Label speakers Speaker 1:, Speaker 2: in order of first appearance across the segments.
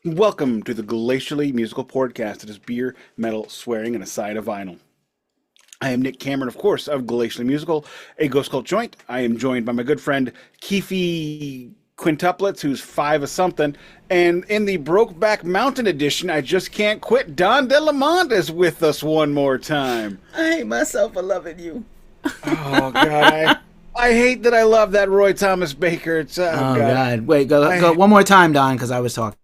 Speaker 1: Welcome to the Glacially musical podcast. It is beer, metal, swearing, and a side of vinyl. I am Nick Cameron, of course, of Glacially Musical, a ghost cult joint. I am joined by my good friend Keefy Quintuplets, who's five of something. And in the Brokeback Mountain edition, I just can't quit. Don De Leaumont is with us one more time.
Speaker 2: I hate myself for loving you.
Speaker 1: Oh, God. I hate that I love that Roy Thomas Baker. It's,
Speaker 2: God. Wait, go one more time, Don, because I was talking.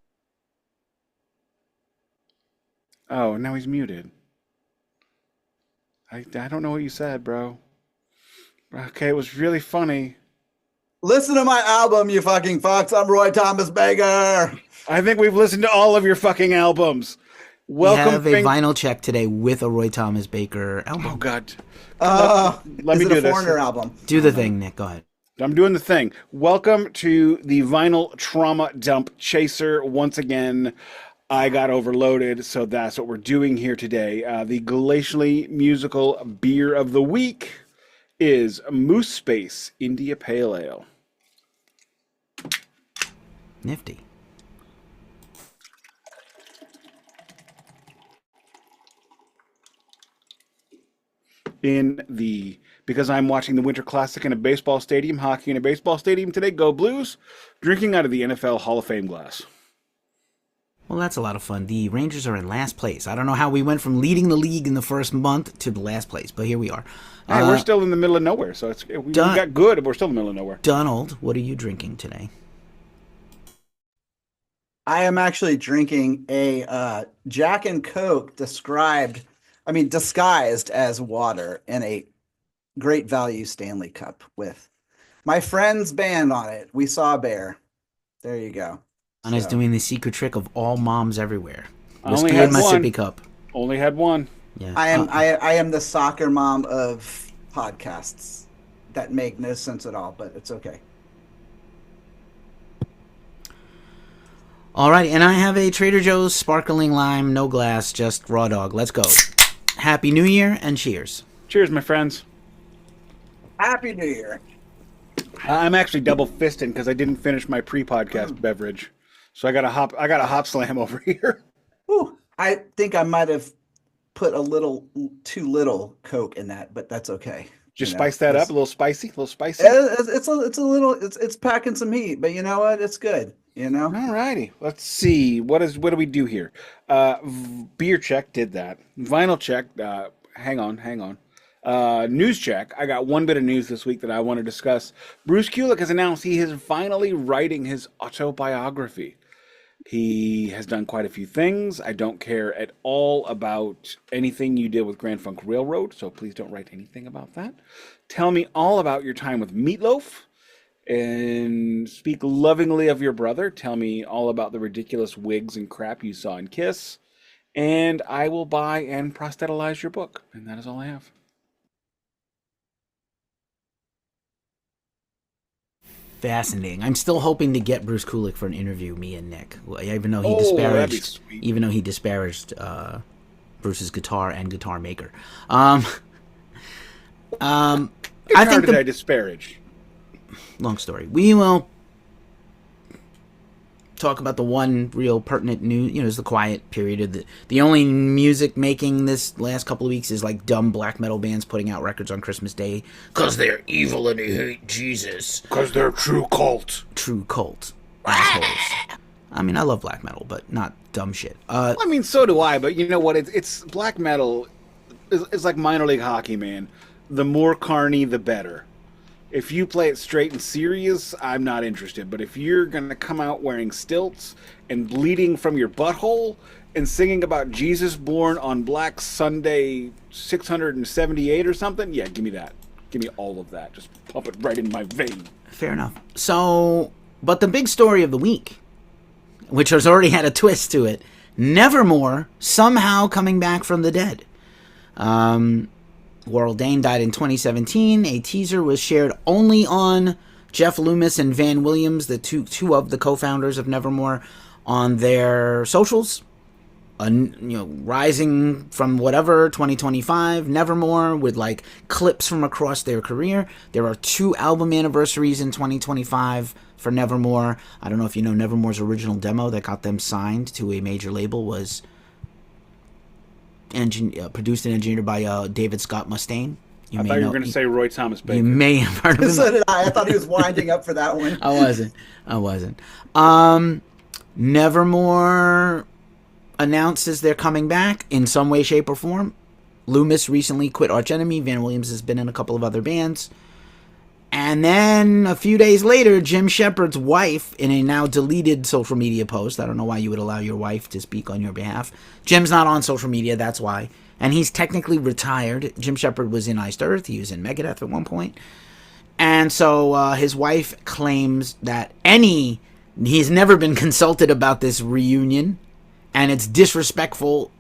Speaker 1: Oh, now he's muted. I don't know what you said, bro. Okay, it was really funny.
Speaker 3: Listen to my album, you fucking fucks. I'm Roy Thomas Baker.
Speaker 1: I think we've listened to all of your fucking albums. Welcome.
Speaker 2: We have a vinyl check today with a Roy Thomas Baker album.
Speaker 1: Oh, God.
Speaker 3: Let me do this. Foreigner album?
Speaker 2: Do the thing, Nick. Go ahead.
Speaker 1: I'm doing the thing. Welcome to the Vinyl Trauma Dump Chaser. Once again, I got overloaded, so that's what we're doing here today. The Glacially musical beer of the week is Moose Space India Pale Ale.
Speaker 2: Nifty.
Speaker 1: Because I'm watching the Winter Classic in a baseball stadium, hockey in a baseball stadium today, go Blues, drinking out of the NFL Hall of Fame glass.
Speaker 2: Well, that's a lot of fun. The Rangers are in last place. I don't know how we went from leading the league in the first month to the last place, but here we are.
Speaker 1: Hey, we're still in the middle of nowhere, so we got good, but we're still in the middle of nowhere.
Speaker 2: Donald, what are you drinking today?
Speaker 3: I am actually drinking a Jack and Coke disguised as water in a Great Value Stanley Cup with my friend's band on it. We Saw a Bear. There you go.
Speaker 2: Anna's doing the secret trick of all moms everywhere.
Speaker 1: I only had
Speaker 2: my
Speaker 1: one.
Speaker 2: sippy cup.
Speaker 1: Only had one.
Speaker 2: Yeah.
Speaker 3: I am the soccer mom of podcasts that make no sense at all, but it's okay.
Speaker 2: All right, and I have a Trader Joe's sparkling lime, no glass, just raw dog. Let's go. Happy New Year and cheers.
Speaker 1: Cheers, my friends.
Speaker 3: Happy New Year.
Speaker 1: I'm actually double fisting because I didn't finish my pre-podcast beverage, so I got a hop slam over here.
Speaker 3: Ooh, I think I might have put a little too little Coke in that, but that's okay.
Speaker 1: Just spice that up, a little spicy,
Speaker 3: It's packing some heat, but you know what? It's good. You know.
Speaker 1: All righty. Let's see. What do we do here? Beer check did that. Vinyl check. Hang on. News check. I got one bit of news this week that I want to discuss. Bruce Kulick has announced he is finally writing his autobiography. He has done quite a few things. I don't care at all about anything you did with Grand Funk Railroad, so please don't write anything about that. Tell me all about your time with Meatloaf, and speak lovingly of your brother. Tell me all about the ridiculous wigs and crap you saw in Kiss, and I will buy and prosthetize your book, and that is all I have.
Speaker 2: Fascinating. I'm still hoping to get Bruce Kulick for an interview, me and Nick. Even though he disparaged Bruce's guitar and guitar maker. I think
Speaker 1: did I disparage?
Speaker 2: Long story. We will talk about the one real pertinent news. Is the quiet period of the only music making this last couple of weeks is like dumb black metal bands putting out records on Christmas Day because they're evil and they hate Jesus.
Speaker 1: Because they're true cult
Speaker 2: assholes. I mean, I love black metal, but not dumb shit.
Speaker 1: So do I. But you know what? It's black metal. It's like minor league hockey, man. The more carny, the better. If you play it straight and serious, I'm not interested. But if you're going to come out wearing stilts and bleeding from your butthole and singing about Jesus born on Black Sunday 678 or something, yeah, give me that. Give me all of that. Just pump it right in my vein.
Speaker 2: Fair enough. So, but the big story of the week, which has already had a twist to it, Nevermore somehow coming back from the dead. Warrell Dane died in 2017. A teaser was shared only on Jeff Loomis and Van Williams, the two of the co-founders of Nevermore, on their socials. rising from whatever 2025, Nevermore, with like clips from across their career. There are 2 album anniversaries in 2025 for Nevermore. I don't know if you know Nevermore's original demo that got them signed to a major label was produced and engineered by David Scott Mustaine.
Speaker 1: I thought you were going to say Roy Thomas Baker.
Speaker 2: You may have heard of him.
Speaker 3: So did I. I thought he was winding up for that one.
Speaker 2: I wasn't. Nevermore announces they're coming back in some way, shape, or form. Loomis recently quit Arch Enemy. Van Williams has been in a couple of other bands. And then a few days later, Jim Shepard's wife, in a now deleted social media post — I don't know why you would allow your wife to speak on your behalf. Jim's not on social media, that's why. And he's technically retired. Jim Shepard was in Iced Earth. He was in Megadeth at one point. And so his wife claims that he's never been consulted about this reunion, and it's disrespectful,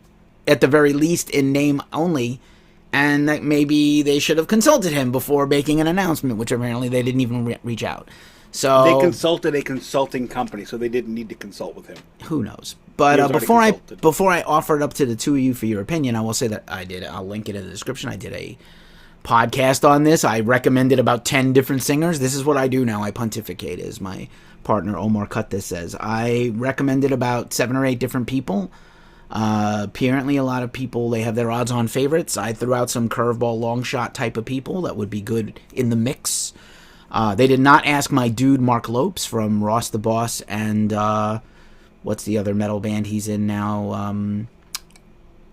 Speaker 2: at the very least, in name only, and that maybe they should have consulted him before making an announcement, which apparently they didn't even reach out. So
Speaker 1: they consulted a consulting company, so they didn't need to consult with him.
Speaker 2: Who knows? But before I offer it up to the two of you for your opinion, I will say that I'll link it in the description. I did a podcast on this. I recommended about 10 different singers. This is what I do now. I pontificate, as my partner Omar Cuttis says. I recommended about 7 or 8 different people. Apparently a lot of people, they have their odds-on favorites. I threw out some curveball long shot type of people that would be good in the mix. They did not ask my dude Mark Lopes from Ross the Boss and what's the other metal band he's in now?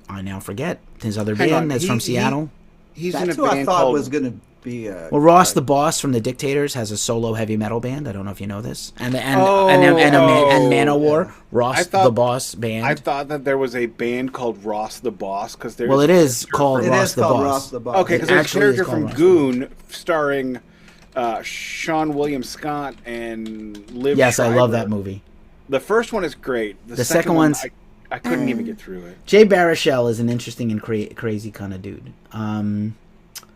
Speaker 2: I now forget his other band that's from Seattle.
Speaker 1: He's
Speaker 3: That's
Speaker 1: in a
Speaker 3: who I
Speaker 1: band
Speaker 3: thought
Speaker 1: called...
Speaker 3: was going to be.
Speaker 2: Well, Ross the Boss from the Dictators has a solo heavy metal band. I don't know if you know this. And Manowar, Ross the Boss band.
Speaker 1: I thought that there was a band called Ross the Boss because there's.
Speaker 2: Well, it is called Ross the
Speaker 3: Ross
Speaker 2: Boss.
Speaker 1: Okay, because there's a character from
Speaker 2: Ross
Speaker 1: Goon starring Sean William Scott and Liv.
Speaker 2: Yes,
Speaker 1: Schreiber.
Speaker 2: I love that movie.
Speaker 1: The first one is great.
Speaker 2: The second one's
Speaker 1: I couldn't even get through it.
Speaker 2: Jay Baruchel is an interesting and crazy kind of dude.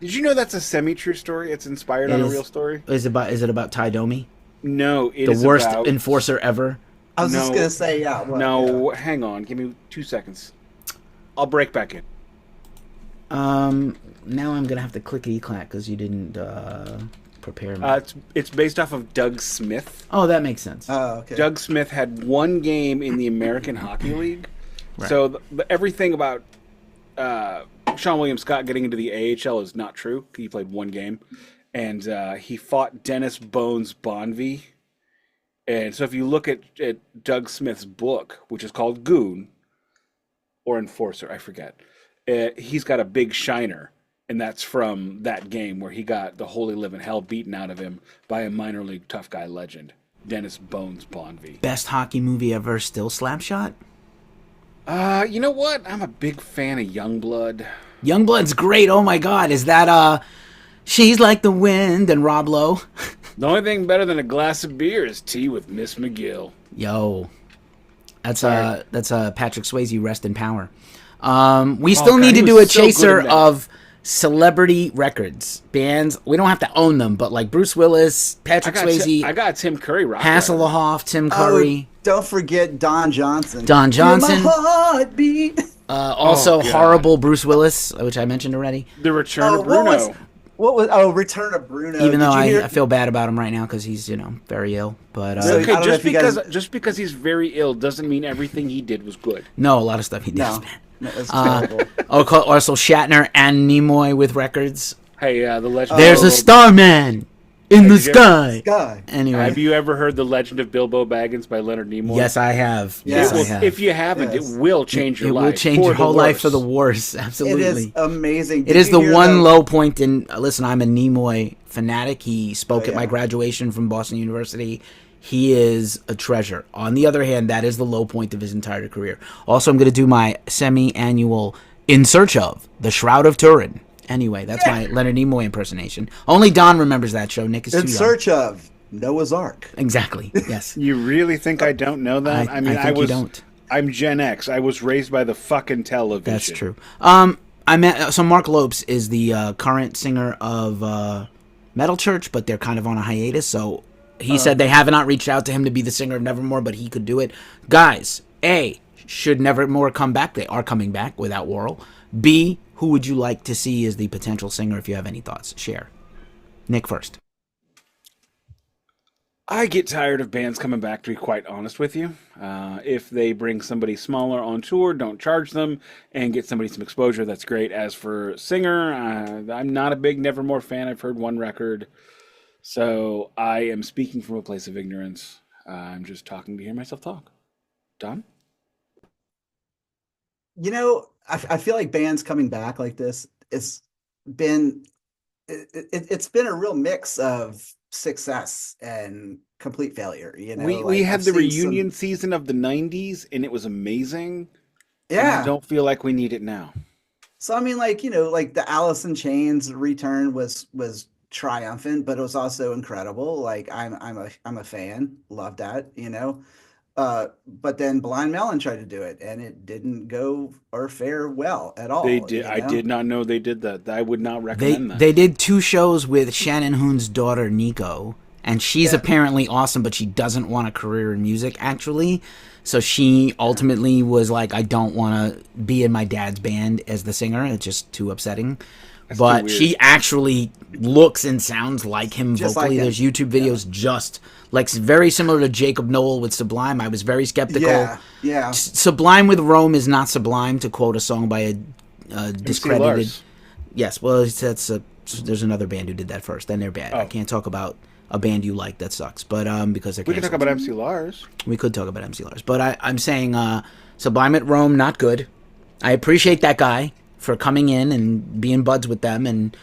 Speaker 1: Did you know that's a semi-true story? It's inspired on a real story.
Speaker 2: Is it about Ty Domi?
Speaker 1: No, it
Speaker 2: the
Speaker 1: is
Speaker 2: worst
Speaker 1: about...
Speaker 2: enforcer ever.
Speaker 3: I was just going to say, yeah. Well,
Speaker 1: no, hang on. Give me 2 seconds. I'll break back in.
Speaker 2: Now I'm going to have to clickety-clack because you didn't prepare me.
Speaker 1: It's based off of Doug Smith.
Speaker 2: Oh, that makes sense.
Speaker 3: Oh, okay.
Speaker 1: Doug Smith had one game in the American Hockey League.
Speaker 2: Right.
Speaker 1: So everything about Sean William Scott getting into the AHL is not true. He played one game. And he fought Dennis Bones Bonvie. And so if you look at Doug Smith's book, which is called Goon, or Enforcer, I forget, he's got a big shiner. And that's from that game where he got the holy living hell beaten out of him by a minor league tough guy legend, Dennis Bones Bonvie.
Speaker 2: Best hockey movie ever, still Slapshot?
Speaker 1: You know what? I'm a big fan of Youngblood.
Speaker 2: Youngblood's great. Oh my God. Is that She's Like the Wind and Rob Lowe?
Speaker 1: The only thing better than a glass of beer is tea with Miss McGill.
Speaker 2: Yo. That's Patrick Swayze, rest in power. We still need to do a chaser of celebrity records, bands. We don't have to own them, but like Bruce Willis, Patrick Swayze.
Speaker 1: I got Tim Curry.
Speaker 2: Hasselhoff, Tim Curry.
Speaker 3: Don't forget Don Johnson.
Speaker 2: Don Johnson.
Speaker 3: You're my heartbeat.
Speaker 2: Also horrible Bruce Willis, which I mentioned already.
Speaker 1: The Return of Bruno.
Speaker 3: Return of Bruno.
Speaker 2: Even though I feel bad about him right now because he's very ill. But
Speaker 1: okay, just because he's very ill doesn't mean everything he did was good.
Speaker 2: No, a lot of stuff he did is bad.
Speaker 3: No, that's terrible.
Speaker 2: Also Shatner and Nimoy with records.
Speaker 1: Hey, the legend.
Speaker 2: There's a Starman in the sky. Anyway,
Speaker 1: have you ever heard The Legend of Bilbo Baggins by Leonard Nimoy?
Speaker 2: Yes, I have.
Speaker 3: Yes,
Speaker 2: I have.
Speaker 1: If you haven't, it will change your life.
Speaker 2: It will change your whole life for the worse. Absolutely.
Speaker 3: It is amazing.
Speaker 2: It is the one low point in. Listen, I'm a Nimoy fanatic. He spoke at my graduation from Boston University. He is a treasure. On the other hand, that is the low point of his entire career. Also, I'm going to do my semi-annual In Search of The Shroud of Turin. Anyway, that's my Leonard Nimoy impersonation. Only Don remembers that show. Nick is too young.
Speaker 3: In Search of Noah's Ark.
Speaker 2: Exactly. Yes.
Speaker 1: You really think I don't know that?
Speaker 2: I think you don't.
Speaker 1: I'm Gen X. I was raised by the fucking television.
Speaker 2: That's true. So Mark Lopes is the current singer of Metal Church, but they're kind of on a hiatus. So he said they have not reached out to him to be the singer of Nevermore, but he could do it. Guys, A, should Nevermore come back? They are coming back without Worrell. B, who would you like to see as the potential singer if you have any thoughts? Share. Nick first.
Speaker 1: I get tired of bands coming back, to be quite honest with you. If they bring somebody smaller on tour, don't charge them, and get somebody some exposure, that's great. As for singer, I'm not a big Nevermore fan. I've heard one record. So I am speaking from a place of ignorance. I'm just talking to hear myself talk. Don?
Speaker 3: I feel like bands coming back like this, been it's been a real mix of success and complete failure.
Speaker 1: We had the reunion season of the 90s, and it was amazing. And I
Speaker 3: Yeah.
Speaker 1: don't feel like we need it now.
Speaker 3: So I mean, like the Alice in Chains return was triumphant, but it was also incredible. Like I'm a fan, love that. But then Blind Melon tried to do it, and it didn't go or fare well at
Speaker 1: They
Speaker 3: all.
Speaker 1: did. I did not know they did that. I would not recommend that.
Speaker 2: They did 2 shows with Shannon Hoon's daughter, Nico, and she's
Speaker 3: Yeah.
Speaker 2: apparently awesome, but she doesn't want a career in music, actually. So she ultimately was like, I don't want to be in my dad's band as the singer. It's just too upsetting.
Speaker 1: That's
Speaker 2: But
Speaker 1: too weird.
Speaker 2: she actually looks and sounds like him
Speaker 3: Just
Speaker 2: vocally.
Speaker 3: like him.
Speaker 2: There's YouTube videos just like very similar to Jacob Noel with Sublime. I was very skeptical.
Speaker 3: Yeah.
Speaker 2: Sublime with Rome is not sublime, to quote a song by a
Speaker 1: MC
Speaker 2: discredited.
Speaker 1: Lars.
Speaker 2: Yes, well, there's another band who did that first, and they're bad. I can't talk about a band you like that sucks, but because they're
Speaker 1: We can
Speaker 2: canceled.
Speaker 1: talk about MC Lars.
Speaker 2: We could talk about MC Lars, but I'm saying Sublime at Rome, not good. I appreciate that guy for coming in and being buds with them and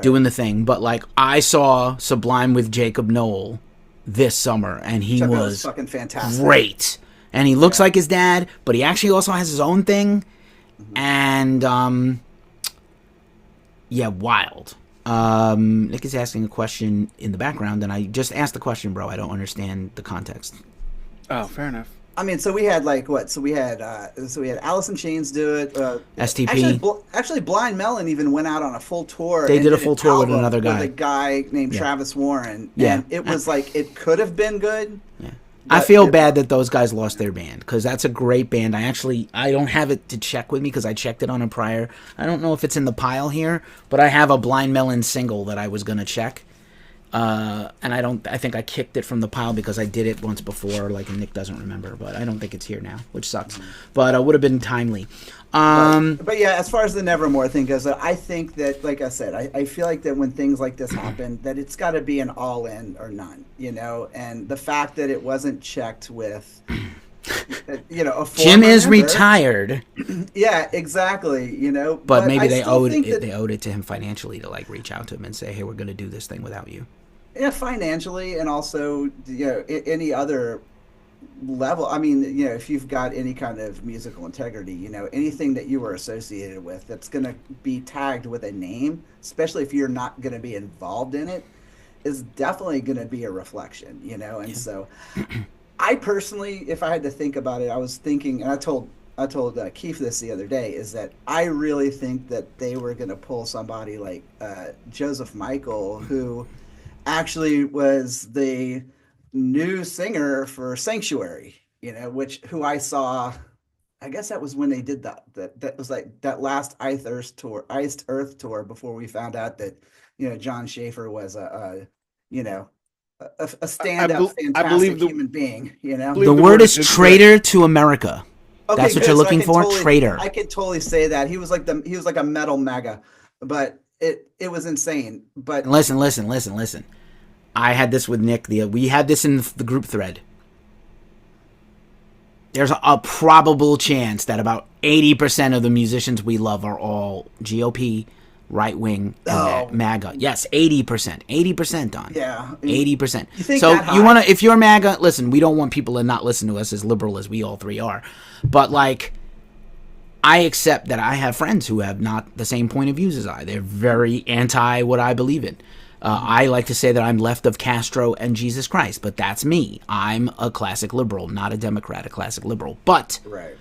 Speaker 2: doing the thing, but like I saw Sublime with Jacob Noel this summer, and he
Speaker 3: Chuck
Speaker 2: was
Speaker 3: fucking fantastic.
Speaker 2: great, and he looks like his dad, but he actually also has his own thing, and wild. Nick is asking a question in the background, and I just asked the question, bro. I don't understand the context.
Speaker 1: Oh, fair enough.
Speaker 3: I mean, so we had like what? So we had Alice in Chains do it.
Speaker 2: STP.
Speaker 3: Actually, Blind Melon even went out on a full tour.
Speaker 2: They
Speaker 3: and
Speaker 2: did a
Speaker 3: an
Speaker 2: full tour with
Speaker 3: album
Speaker 2: another guy.
Speaker 3: with a guy named Travis Warren.
Speaker 2: Yeah.
Speaker 3: And it was like it could have been good.
Speaker 2: Yeah. I feel bad that those guys lost their band, because that's a great band. I don't have it to check with me because I checked it on a prior. I don't know if it's in the pile here, but I have a Blind Melon single that I was gonna check. And I think I kicked it from the pile because I did it once before, like Nick doesn't remember, but I don't think it's here now, which sucks. But it would have been timely.
Speaker 3: But yeah, as far as the Nevermore thing goes, I think that, like I said, I feel like that when things like this happen, that it's got to be an all in or none, and the fact that it wasn't checked with, a former
Speaker 2: Jim is
Speaker 3: member.
Speaker 2: retired,
Speaker 3: Yeah, exactly.
Speaker 2: but maybe
Speaker 3: I
Speaker 2: they
Speaker 3: still
Speaker 2: owed
Speaker 3: think
Speaker 2: it.
Speaker 3: that-
Speaker 2: They owed it to him financially to like reach out to him and say, "Hey, we're going to do this thing without you."
Speaker 3: Yeah, financially, and also any other level. I mean, if you've got any kind of musical integrity, anything that you were associated with that's going to be tagged with a name, especially if you're not going to be involved in it, is definitely going to be a reflection. And so, I personally, if I had to think about it, I was thinking, and I told Keith this the other day, is that I really think that they were going to pull somebody like Joseph Michael, who actually was the new singer for Sanctuary, who I saw. I guess that was when they did that was like that last Iced Earth tour before we found out that John Schaefer was a stand-up fantastic human being.
Speaker 2: The word is traitor to America.
Speaker 3: Okay,
Speaker 2: That's what
Speaker 3: good.
Speaker 2: you're
Speaker 3: So
Speaker 2: looking for, traitor.
Speaker 3: I could totally say that he was like a metal mega, but it was insane. But
Speaker 2: Listen. I had this with Nick. We had this in the group thread. There's a probable chance that about 80% of the musicians we love are all GOP, right wing, and MAGA. Yes, 80%. 80%, Don.
Speaker 3: Yeah.
Speaker 2: 80%.
Speaker 3: You think
Speaker 2: so
Speaker 3: that high?
Speaker 2: you want to, if you're MAGA, listen, we don't want people to not listen to us as liberal as we all three are. But like, I accept that I have friends who have not the same point of views as I. They're very anti what I believe in. I like to say that I'm left of Castro and Jesus Christ, but that's me. I'm a classic liberal, not a Democrat, a classic liberal. But
Speaker 3: Right.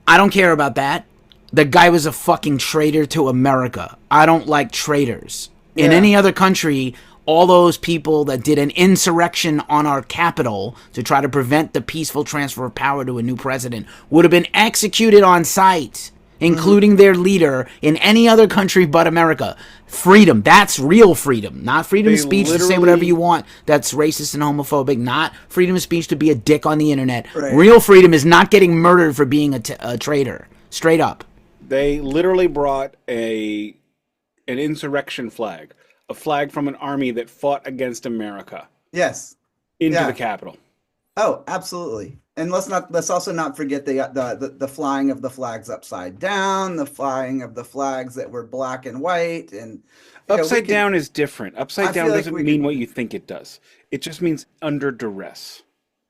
Speaker 2: I don't care about that. The guy was a fucking traitor to America. I don't like traitors. In
Speaker 3: Yeah.
Speaker 2: any other country, all those people that did an insurrection on our capital to try to prevent the peaceful transfer of power to a new president would have been executed on sight, including their leader, in any other country but America. Freedom. That's real freedom. Not freedom
Speaker 1: They
Speaker 2: of speech to say whatever you want that's racist and homophobic. Not freedom of speech to be a dick on the internet.
Speaker 3: Right.
Speaker 2: Real freedom is not getting murdered for being a traitor. Straight up.
Speaker 1: They literally brought an insurrection flag, a flag from an army that fought against America,
Speaker 3: Yes.
Speaker 1: into
Speaker 3: Yeah.
Speaker 1: the Capitol.
Speaker 3: Oh, absolutely. And let's also not forget the flying of the flags upside down, the flying of the flags that were black and white, and
Speaker 1: Upside down is different.
Speaker 3: I
Speaker 1: Upside down
Speaker 3: feel like
Speaker 1: doesn't
Speaker 3: we
Speaker 1: mean
Speaker 3: could.
Speaker 1: what you think it does. It just means under duress.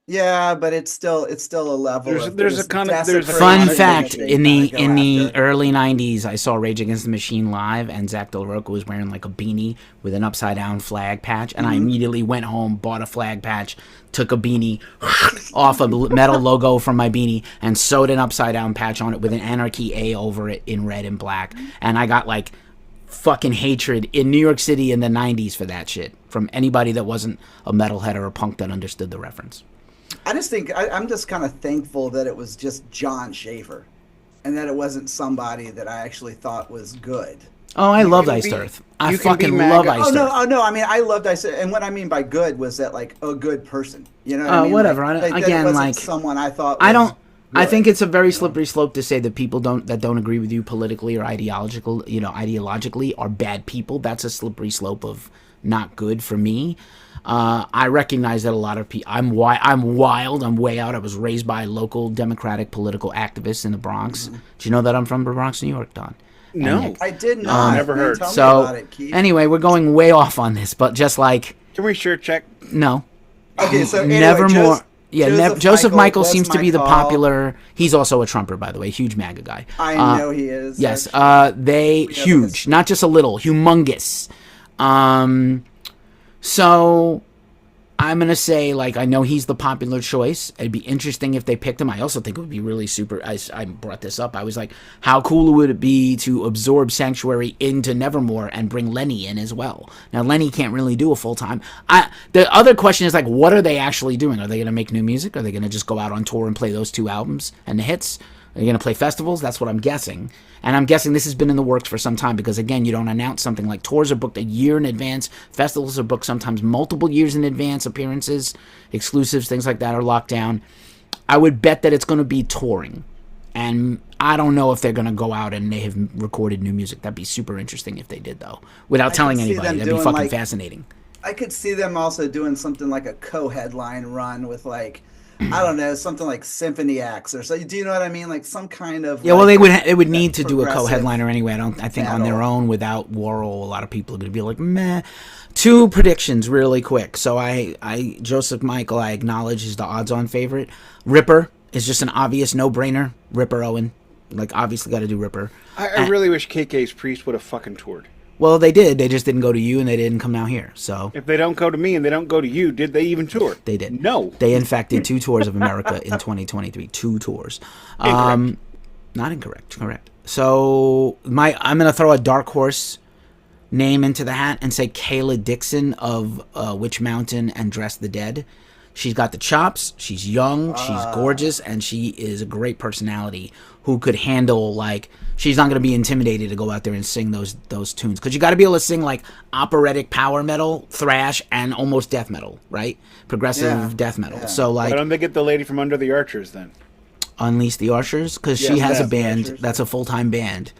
Speaker 3: Yeah, but it's still a level
Speaker 1: There's
Speaker 3: of
Speaker 1: there's a kind of there's a
Speaker 2: Fun
Speaker 3: desecration that
Speaker 2: fact:
Speaker 3: they
Speaker 2: in
Speaker 3: kinda
Speaker 2: the
Speaker 3: go
Speaker 2: in the
Speaker 3: after.
Speaker 2: early '90s, I saw Rage Against the Machine live, and Zach De La Rocha was wearing like a beanie with an upside down flag patch, and I immediately went home, bought a flag patch, took a beanie off a metal logo from my beanie, and sewed an upside down patch on it with an Anarchy A over it in red and black, and I got like fucking hatred in New York City in the '90s for that shit from anybody that wasn't a metalhead or a punk that understood the reference.
Speaker 3: I just think I'm just kind of thankful that it was just John Schaefer, and that it wasn't somebody that I actually thought was good.
Speaker 2: Oh, I loved
Speaker 1: can
Speaker 2: Iced
Speaker 1: be-
Speaker 2: Earth. I
Speaker 1: you can be
Speaker 2: fucking
Speaker 1: MAGA.
Speaker 2: love
Speaker 1: Oh,
Speaker 2: Iced
Speaker 3: Oh no,
Speaker 2: Earth.
Speaker 3: oh no! I mean, I loved I said, and what I mean by good was that like a good person. You know what I mean?
Speaker 2: Whatever.
Speaker 3: Like, that it
Speaker 2: Again,
Speaker 3: wasn't
Speaker 2: like
Speaker 3: someone I thought.
Speaker 2: I
Speaker 3: Was
Speaker 2: don't. I
Speaker 3: good.
Speaker 2: think it's a very slippery slope to say that people don't agree with you politically or ideologically are bad people. That's a slippery slope of not good for me. I recognize that a lot of people. I'm wild. I'm way out. I was raised by local Democratic political activists in the Bronx. Do you know that I'm from the Bronx, New York, Don?
Speaker 1: No.
Speaker 2: Nick.
Speaker 3: I did not.
Speaker 1: Never
Speaker 3: Man,
Speaker 1: heard.
Speaker 3: Tell me
Speaker 2: So
Speaker 3: about it, Keith.
Speaker 2: anyway, we're going way off on this, but just like
Speaker 1: Can we sure check?
Speaker 2: no.
Speaker 3: Okay, so anyway,
Speaker 2: Nevermore. Joseph Michael
Speaker 3: was
Speaker 2: seems to
Speaker 3: my
Speaker 2: be the
Speaker 3: call.
Speaker 2: popular. He's also a Trumper, by the way, huge MAGA guy.
Speaker 3: I know he is.
Speaker 2: Yes,
Speaker 3: actually.
Speaker 2: they
Speaker 3: have
Speaker 2: huge,
Speaker 3: this-
Speaker 2: not just a little, humongous. So I'm gonna say, like, I know he's the popular choice. It'd be interesting if they picked him. I also think it would be really super. I brought this up. I was like, how cool would it be to absorb Sanctuary into Nevermore and bring Lenny in as well? Now Lenny can't really do a full time. The other question is like, what are they actually doing? Are they gonna make new music? Are they gonna just go out on tour and play those two albums and the hits? Are you going to play festivals? That's what I'm guessing. And I'm guessing this has been in the works for some time because, again, you don't announce something like tours are booked a year in advance. Festivals are booked sometimes multiple years in advance. Appearances, exclusives, things like that are locked down. I would bet that it's going to be touring. And I don't know if they're going to go out and they have recorded new music. That'd be super interesting if they did, though, without telling
Speaker 3: could see
Speaker 2: anybody.
Speaker 3: them
Speaker 2: That'd be
Speaker 3: doing,
Speaker 2: fucking
Speaker 3: like,
Speaker 2: fascinating.
Speaker 3: I could see them also doing something like a co-headline run with like, I don't know, something like Symphony X or so. Do you know what I mean? Like some kind of
Speaker 2: Yeah, well,
Speaker 3: like,
Speaker 2: they would need to do a
Speaker 3: progressive
Speaker 2: co-headliner anyway. I think on their
Speaker 3: metal.
Speaker 2: own without Worrell, a lot of people are going to be like, meh. Two predictions really quick. So Joseph Michael, I acknowledge is the odds-on favorite. Ripper is just an obvious no-brainer. Ripper Owen, like obviously got to do Ripper.
Speaker 1: I really wish KK's Priest would have fucking toured.
Speaker 2: Well, they did. They just didn't go to you, and they didn't come out here. So
Speaker 1: If they don't go to me and they don't go to you, did they even tour?
Speaker 2: they did.
Speaker 1: No.
Speaker 2: They in fact did 2 tours of America in 2023. 2 tours.
Speaker 1: Incorrect.
Speaker 2: Not incorrect. Correct. So I'm gonna throw a dark horse name into the hat and say Kayla Dixon of Witch Mountain and Dress the Dead. She's got the chops. She's young. She's gorgeous, and she is a great personality who could handle like. She's not going to be intimidated to go out there and sing those tunes because you got to be able to sing like operatic power metal, thrash, and almost death metal, right? Progressive
Speaker 3: Yeah.
Speaker 2: death metal.
Speaker 3: Yeah.
Speaker 2: So
Speaker 1: Why
Speaker 2: like
Speaker 1: don't they get the lady from Under the Archers then?
Speaker 2: Unleash the Archers because she
Speaker 1: Yes,
Speaker 2: has a
Speaker 1: yes,
Speaker 2: band
Speaker 3: Archers.
Speaker 2: that's a full time band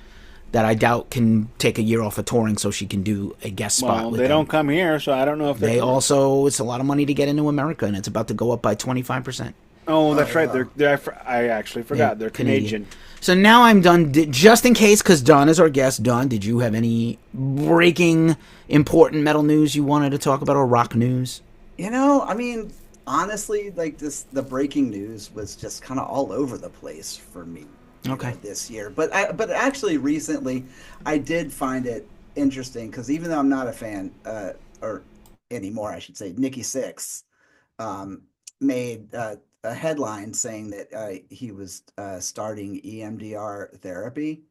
Speaker 2: that I doubt can take a year off of touring so she can do a guest spot
Speaker 1: Well,
Speaker 2: with
Speaker 1: they
Speaker 2: them.
Speaker 1: don't come here, so I don't know if
Speaker 2: They also it's a lot of money to get into America and it's about to go up by 25%.
Speaker 1: Oh, that's right. I actually forgot. They're Canadian.
Speaker 2: So now I'm done. Just in case, because Don is our guest. Don, did you have any breaking, important metal news you wanted to talk about, or rock news?
Speaker 3: You know, I mean, honestly, like the breaking news was just kind of all over the place for me.
Speaker 2: Okay.
Speaker 3: This year, but actually recently, I did find it interesting because even though I'm not a fan, or anymore, I should say, Nikki Sixx, made a headline saying that he was starting EMDR therapy,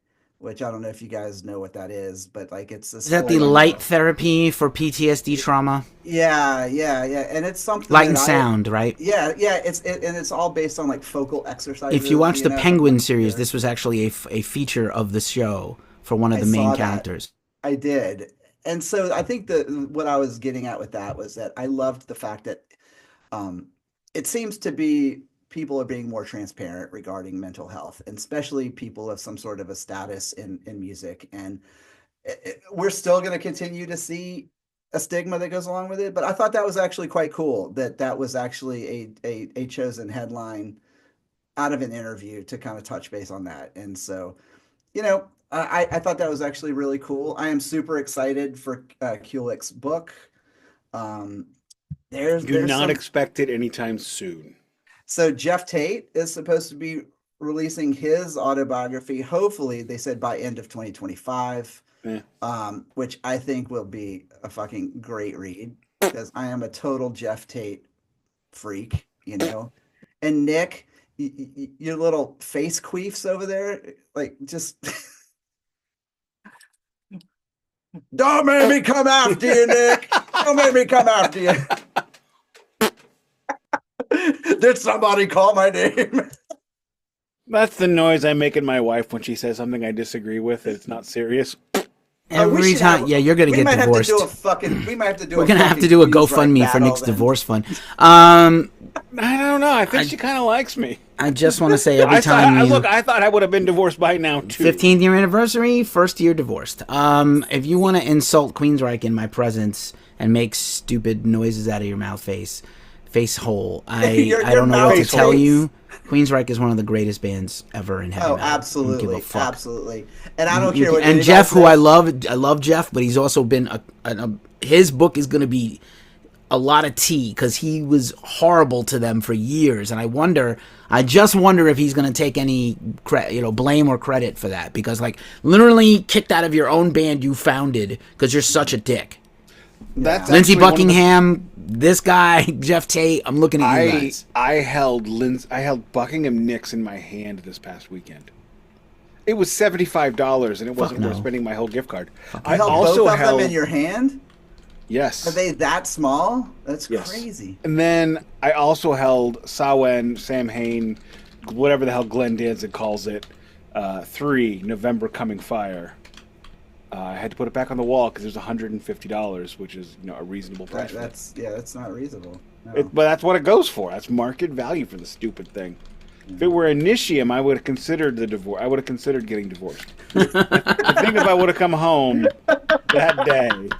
Speaker 3: which I don't know if you guys know what that is, but like it's this
Speaker 2: Is that
Speaker 3: whole,
Speaker 2: the light therapy for PTSD trauma?
Speaker 3: yeah, and it's something
Speaker 2: Light
Speaker 3: that
Speaker 2: and sound, right?
Speaker 3: and it's all based on like focal exercises.
Speaker 2: If you watch the
Speaker 3: know?
Speaker 2: Penguin series, this was actually a feature of the show for one of the main characters.
Speaker 3: I did. And so I think what I was getting at with that was that I loved the fact that it seems to be people are being more transparent regarding mental health, and especially people of some sort of a status in music. And we're still going to continue to see a stigma that goes along with it. But I thought that was actually quite cool that was actually a chosen headline out of an interview to kind of touch base on that. And so, I thought that was actually really cool. I am super excited for Kulick's book.
Speaker 1: Do not expect it anytime soon.
Speaker 3: So Jeff Tate is supposed to be releasing his autobiography. Hopefully, they said by end of 2025, which I think will be a fucking great read because I am a total Jeff Tate freak, And Nick, your little face queefs over there, like just don't make me come after you, Nick. Don't make me come after you. Did somebody call my name?
Speaker 1: That's the noise I make at my wife when she says something I disagree with. It's not serious.
Speaker 2: Every time, you're gonna get divorced.
Speaker 3: We might have to do.
Speaker 2: We're gonna have to do a GoFundMe for Nick's divorce fund.
Speaker 1: I don't know. I think she kind of likes me.
Speaker 2: I just want to say every time.
Speaker 1: I thought I would have been divorced by now too.
Speaker 2: 15th year anniversary, first year divorced. If you want to insult Queensryche in my presence and make stupid noises out of your mouth face hole, I don't know what to tell you. Queensryche is one of the greatest bands ever in heavy metal.
Speaker 3: Absolutely, absolutely. And I don't care what.
Speaker 2: And Jeff, who I love Jeff, but he's also been his book is going to be a lot of tea because he was horrible to them for years, and I just wonder if he's going to take any blame or credit for that because like literally kicked out of your own band you founded because you're such a dick.
Speaker 1: That's
Speaker 2: Lindsey Buckingham, this guy, Jeff Tate. I'm looking at you guys.
Speaker 1: I held Buckingham Nicks in my hand this past weekend. It was $75, and it wasn't worth spending my whole gift card.
Speaker 3: I held both of them in your hand.
Speaker 1: Yes.
Speaker 3: Are they that small? That's crazy.
Speaker 1: And then I also held Samhain, Samhain, whatever the hell Glenn Danzig calls it, 3 November Coming Fire. I had to put it back on the wall because it was $150, which is a reasonable price.
Speaker 3: That's not reasonable. No.
Speaker 1: But that's what it goes for. That's market value for the stupid thing. If it were Initium, I would have considered the divorce. I would have considered getting divorced. I think if I would have come home that day,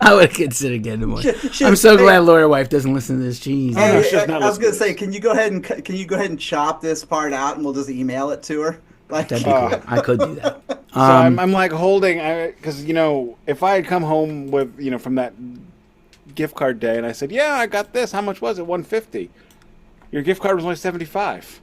Speaker 2: I would have considered getting divorced. I'm so glad Lawyer Wife doesn't listen to this. Jeez.
Speaker 3: I was going to say, can you go ahead and chop this part out, and we'll just email it to her?
Speaker 2: That'd be cool. I could do that.
Speaker 1: So I'm like holding, because if I had come home with from that gift card day, and I said, "Yeah, I got this. How much was it? $150. Your gift card was only $75.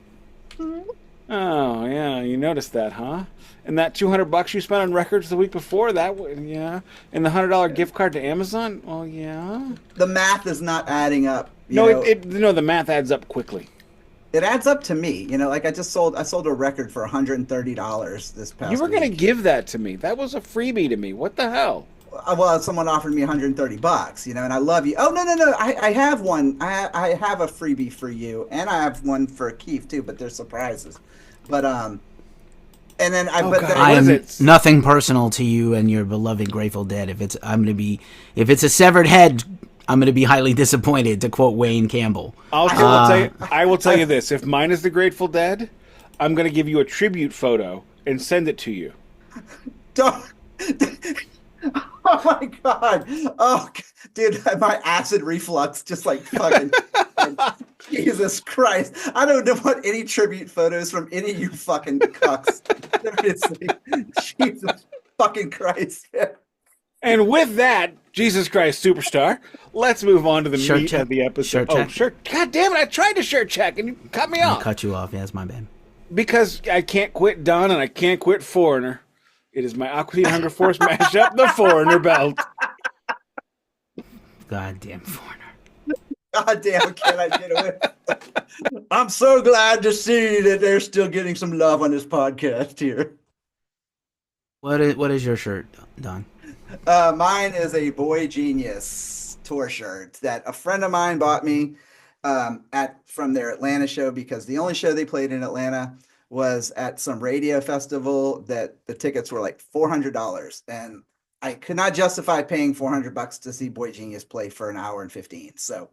Speaker 1: Oh yeah, you noticed that, huh? And that $200 you spent on records the week before that, yeah. And the $100 gift card to Amazon, well, yeah.
Speaker 3: The math is not adding up.
Speaker 1: The math adds up quickly.
Speaker 3: It adds up to me, like I sold a record for $130 this past week.
Speaker 1: You were going to give that to me. That was a freebie to me. What the hell?
Speaker 3: Well, someone offered me $130, and I love you. Oh, no. I have one. I have a freebie for you, and I have one for Keith too, but they're surprises. But and then
Speaker 2: I am nothing personal to you and your beloved Grateful Dead. If it's a severed head, I'm going to be highly disappointed, to quote Wayne Campbell.
Speaker 1: I will tell you this. If mine is the Grateful Dead, I'm going to give you a tribute photo and send it to you.
Speaker 3: Don't. Oh, my God. Oh, dude, my acid reflux just like fucking... Jesus Christ. I don't want any tribute photos from any of you fucking cucks. Jesus fucking Christ.
Speaker 1: And with that, Jesus Christ Superstar, let's move on to the meat of the episode. Shirt. God damn it, I tried to shirt check and you cut me off.
Speaker 2: I cut you off, yeah, that's my bad.
Speaker 1: Because I can't quit Don and I can't quit Foreigner. It is my Aqua Teen Hunger Force mashup, the Foreigner belt.
Speaker 2: Goddamn Foreigner.
Speaker 3: God damn, can I get away? I'm so glad to see that they're still getting some love on this podcast here.
Speaker 2: What is your shirt, Don?
Speaker 3: Mine is a Boygenius tour shirt that a friend of mine bought me at from their Atlanta show because the only show they played in Atlanta was at some radio festival that the tickets were like $400, and I could not justify paying $400 to see Boygenius play for an hour and 15. So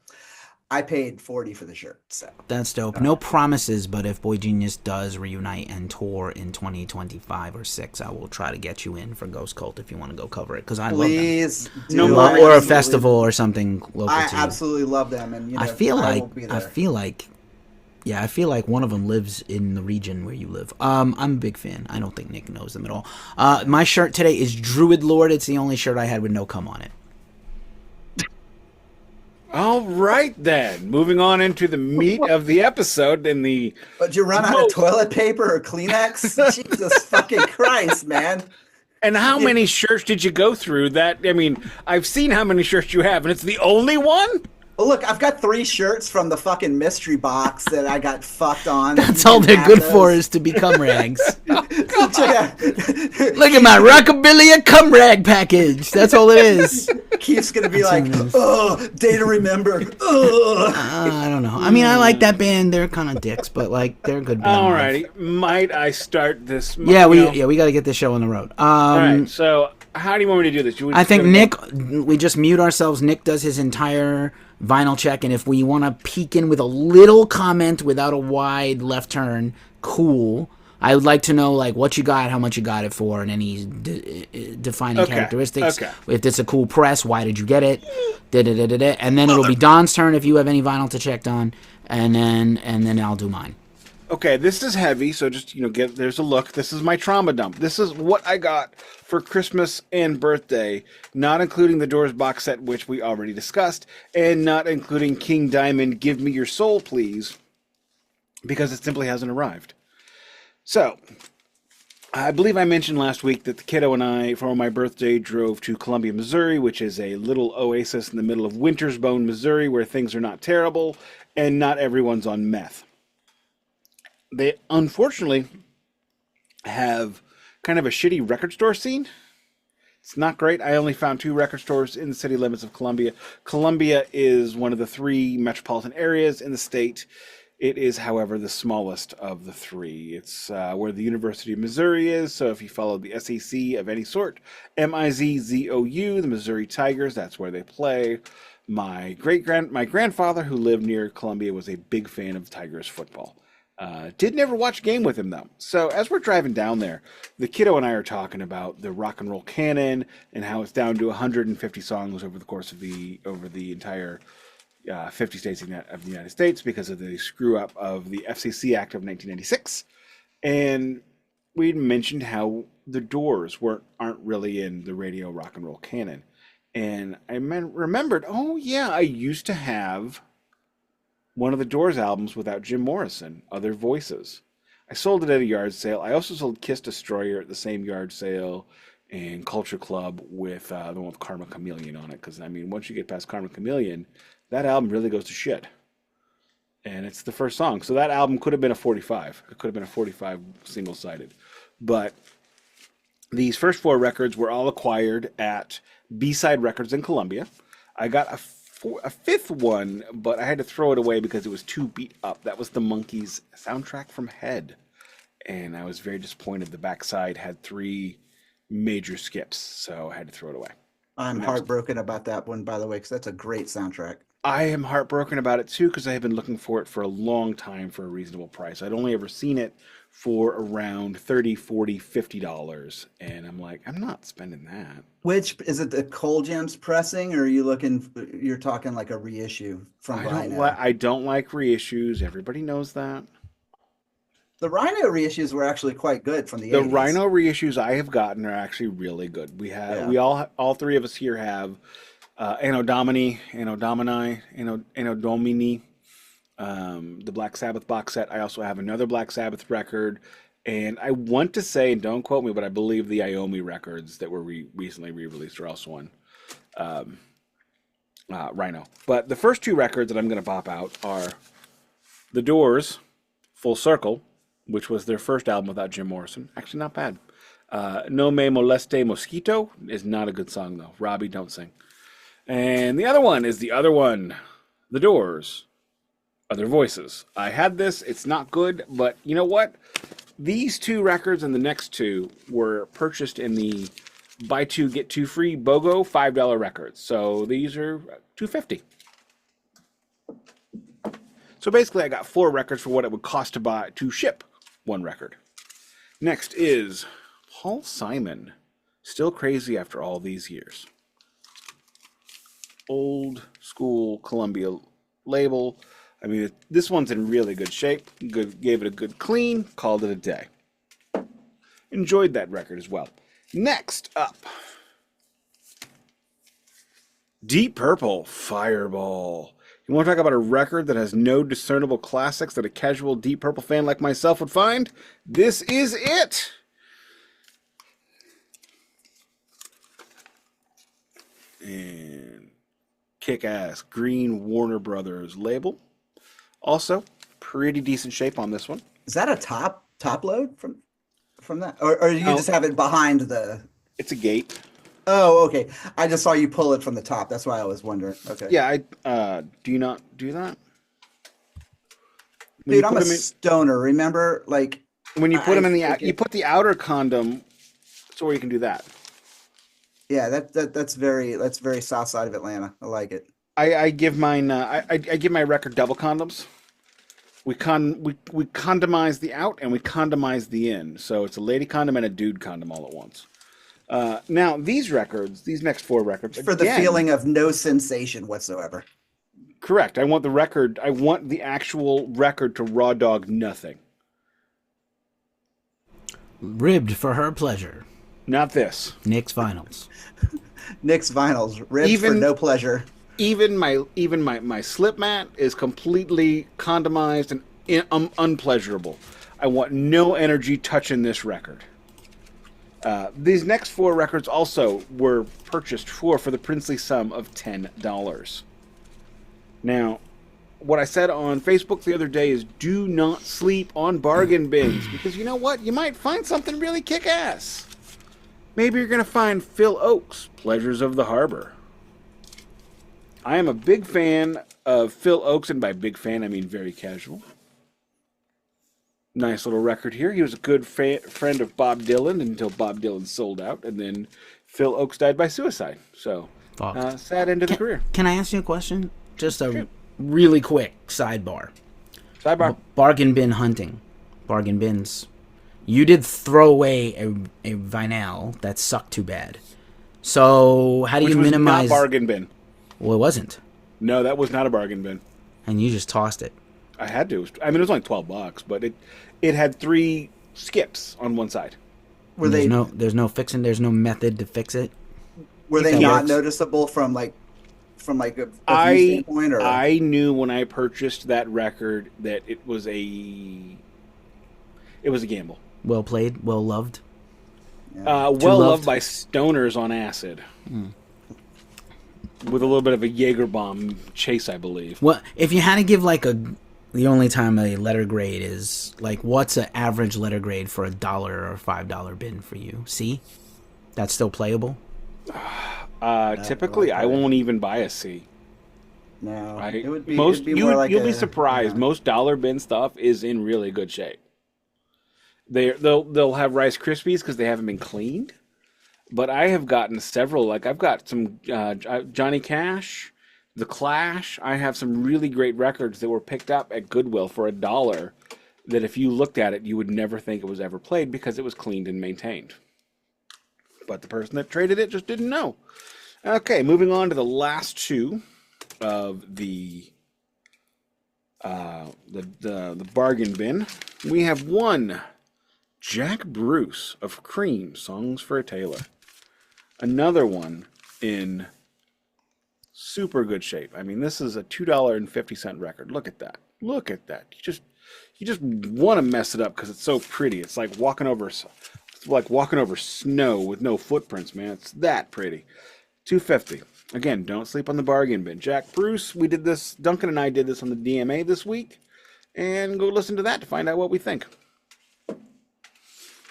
Speaker 3: I paid 40 for the shirt. So
Speaker 2: That's dope. No promises, but if Boygenius does reunite and tour in 2025 or 6, I will try to get you in for Ghost Cult if you want to go cover it, because I
Speaker 3: please
Speaker 1: No
Speaker 3: do.
Speaker 1: more-
Speaker 3: I
Speaker 2: love them. Or a
Speaker 3: absolutely-
Speaker 2: festival or something local
Speaker 3: I
Speaker 2: to you.
Speaker 3: absolutely love them, and
Speaker 2: I feel
Speaker 3: will be there.
Speaker 2: I feel like one of them lives in the region where you live. I'm a big fan. I don't think Nick knows them at all. My shirt today is Druid Lord. It's the only shirt I had with no cum on it.
Speaker 1: All right, then. Moving on into the meat of the episode and the
Speaker 3: But you run out of toilet paper or Kleenex? Jesus fucking Christ, man.
Speaker 1: and how many shirts did you go through? That I mean, I've seen how many shirts you have, and it's the only one.
Speaker 3: Well, look, I've got 3 shirts from the fucking mystery box that I got fucked on.
Speaker 2: That's
Speaker 3: You
Speaker 2: all
Speaker 3: can
Speaker 2: they're
Speaker 3: have
Speaker 2: good
Speaker 3: those.
Speaker 2: for is to become rags.
Speaker 3: Check out.
Speaker 2: Look at my Rockabilia cum rag package. That's all it is.
Speaker 3: Keith's gonna be
Speaker 2: That's
Speaker 3: like,
Speaker 2: amazing.
Speaker 3: oh, day to remember. Oh.
Speaker 2: I don't know. I mean, I like that band. They're kind of dicks, but like they're a good band.
Speaker 1: Alrighty, might I start this?
Speaker 2: Yeah,
Speaker 1: you know?
Speaker 2: we got to get this show on the road.
Speaker 1: All right. So, how do you want me to do this?
Speaker 2: I think Nick, we just mute ourselves. Nick does his entire vinyl check, and if we want to peek in with a little comment without a wide left turn, cool. I would like to know like what you got, how much you got it for, and any defining characteristics.
Speaker 1: Okay.
Speaker 2: If it's a cool press, why did you get it? And then it'll be Don's turn if you have any vinyl to check, Don, and then I'll do mine.
Speaker 1: Okay, this is heavy, so just there's a look. This is my trauma dump. This is what I got for Christmas and birthday, not including the Doors box set, which we already discussed, and not including King Diamond, Give Me Your Soul, Please, because it simply hasn't arrived. So, I believe I mentioned last week that the kiddo and I, for my birthday, drove to Columbia, Missouri, which is a little oasis in the middle of Wintersbone, Missouri, where things are not terrible, and not everyone's on meth. They unfortunately have kind of a shitty record store scene. It's not great. I only found 2 record stores in the city limits of Columbia. Columbia is one of the 3 metropolitan areas in the state. It is, however, the smallest of the 3. It's where the University of Missouri is. So if you follow the SEC of any sort, MIZZOU, the Missouri Tigers, that's where they play. My grandfather, who lived near Columbia, was a big fan of Tigers football. Did never watch a game with him, though. So as we're driving down there, the kiddo and I are talking about the rock and roll canon and how it's down to 150 songs over the course of the entire 50 states of the United States because of the screw-up of the FCC Act of 1996. And we mentioned how the Doors aren't really in the radio rock and roll canon. And I remembered, oh yeah, I used to have one of the Doors albums without Jim Morrison, Other Voices. I sold it at a yard sale. I also sold Kiss Destroyer at the same yard sale and Culture Club with the one with Karma Chameleon on it. Because, I mean, once you get past Karma Chameleon, that album really goes to shit. And it's the first song. So that album could have been a 45. It could have been a 45 single-sided. But these first 4 records were all acquired at B-Side Records in Columbia. I got a 5th one, but I had to throw it away because it was too beat up. That was the Monkees soundtrack from Head. And I was very disappointed. The backside had 3 major skips, so I had to throw it away.
Speaker 3: I'm heartbroken about that one, by the way, because that's a great soundtrack.
Speaker 1: I am heartbroken about it too because I have been looking for it for a long time for a reasonable price. I'd only ever seen it for around $30, $40, $50, and I'm like, I'm not spending that.
Speaker 3: Which is it, the Coal Gems pressing, or are you're talking like a reissue from Rhino?
Speaker 1: I don't like reissues. Everybody knows that.
Speaker 3: The Rhino reissues were actually quite good from the
Speaker 1: The
Speaker 3: 80s.
Speaker 1: Rhino reissues I have gotten are actually really good. We all 3 of us here have Anno Domini, the Black Sabbath box set. I also have another Black Sabbath record, and I want to say, and don't quote me, but I believe the Iommi records that were recently re-released are also on Rhino. But the first 2 records that I'm going to pop out are The Doors, Full Circle, which was their first album without Jim Morrison. Actually, not bad. No Me Moleste Mosquito is not a good song, though. Robbie, don't sing. And the other one is the other one. The Doors. Other Voices. I had this. It's not good, but you know what? These two records and the next two were purchased in the buy two, get two free BOGO $5 records. So these are $2.50. So basically, I got 4 records for what it would cost to ship one record. Next is Paul Simon. Still crazy after all these years. Old school Columbia label. I mean, this one's in really good shape. Gave it a good clean, called it a day. Enjoyed that record as well. Next up, Deep Purple, Fireball. You want to talk about a record that has no discernible classics that a casual Deep Purple fan like myself would find? This is it! And kick-ass green Warner Brothers label. Also, pretty decent shape on this one.
Speaker 3: Is that a top load from that, or you just have it behind the?
Speaker 1: It's a gate.
Speaker 3: Oh, okay. I just saw you pull it from the top. That's why I was wondering. Okay.
Speaker 1: Yeah, do you not do that?
Speaker 3: Dude, I'm a stoner. Remember, like
Speaker 1: when you put them in you put the outer condom, so where you can do that.
Speaker 3: Yeah, that's very south side of Atlanta. I like it.
Speaker 1: I give mine. I give my record double condoms. We condomize the out and we condomize the in. So it's a lady condom and a dude condom all at once. Now these records, these next 4 records,
Speaker 3: for the feeling of no sensation whatsoever.
Speaker 1: Correct. I want the record. I want the actual record to raw dog nothing.
Speaker 2: Ribbed for her pleasure.
Speaker 1: Not this.
Speaker 2: Nick's vinyls.
Speaker 3: Nick's vinyls. Ribbed for no pleasure.
Speaker 1: Even my slip mat is completely condomized and unpleasurable. I want no energy touching this record. These next 4 records also were purchased for the princely sum of $10. Now, what I said on Facebook the other day is do not sleep on bargain bins, because you know what? You might find something really kick-ass. Maybe you're going to find Phil Oakes' Pleasures of the Harbor. I am a big fan of Phil Oakes, and by big fan, I mean very casual. Nice little record here. He was a good friend of Bob Dylan until Bob Dylan sold out, and then Phil Oakes died by suicide. So, sad end of the career.
Speaker 2: Can I ask you a question? Just a really quick sidebar. Bargain bin hunting. Bargain bins. You did throw away a vinyl that sucked too bad. So, how do you minimize...
Speaker 1: Which was not bargain bin.
Speaker 2: Well, it wasn't.
Speaker 1: No, that was not a bargain bin.
Speaker 2: And you just tossed it.
Speaker 1: I had to. I mean, it was only $12, but it had 3 skips on one side.
Speaker 2: There's no fixing. There's no method to fix it.
Speaker 3: Were they not noticeable from a view standpoint? Or?
Speaker 1: I knew when I purchased that record that it was a gamble.
Speaker 2: Well played, well loved.
Speaker 1: Yeah. Well loved by stoners on acid. With a little bit of a Jaeger bomb chase, I believe.
Speaker 2: Well, if you had to give the only time a letter grade is, what's an average letter grade for $1 or $5 bin for you? C? That's still playable?
Speaker 1: Typically, I won't even buy a C.
Speaker 3: No,
Speaker 1: it would be you'll be surprised. Most dollar bin stuff is in really good shape. They'll have Rice Krispies because they haven't been cleaned. But I have gotten several. I've got some Johnny Cash, The Clash. I have some really great records that were picked up at Goodwill for $1 that if you looked at it, you would never think it was ever played because it was cleaned and maintained. But the person that traded it just didn't know. Okay, moving on to the last 2 of the bargain bin. We have one, Jack Bruce of Cream, Songs for a Tailor. Another one in super good shape. I mean, this is a $2.50 record. Look at that. Look at that. You just want to mess it up because it's so pretty. It's like walking over snow with no footprints, man. It's that pretty. $2.50. Again, don't sleep on the bargain bin. Jack Bruce, we did this. Duncan and I did this on the DMA this week, and go listen to that to find out what we think.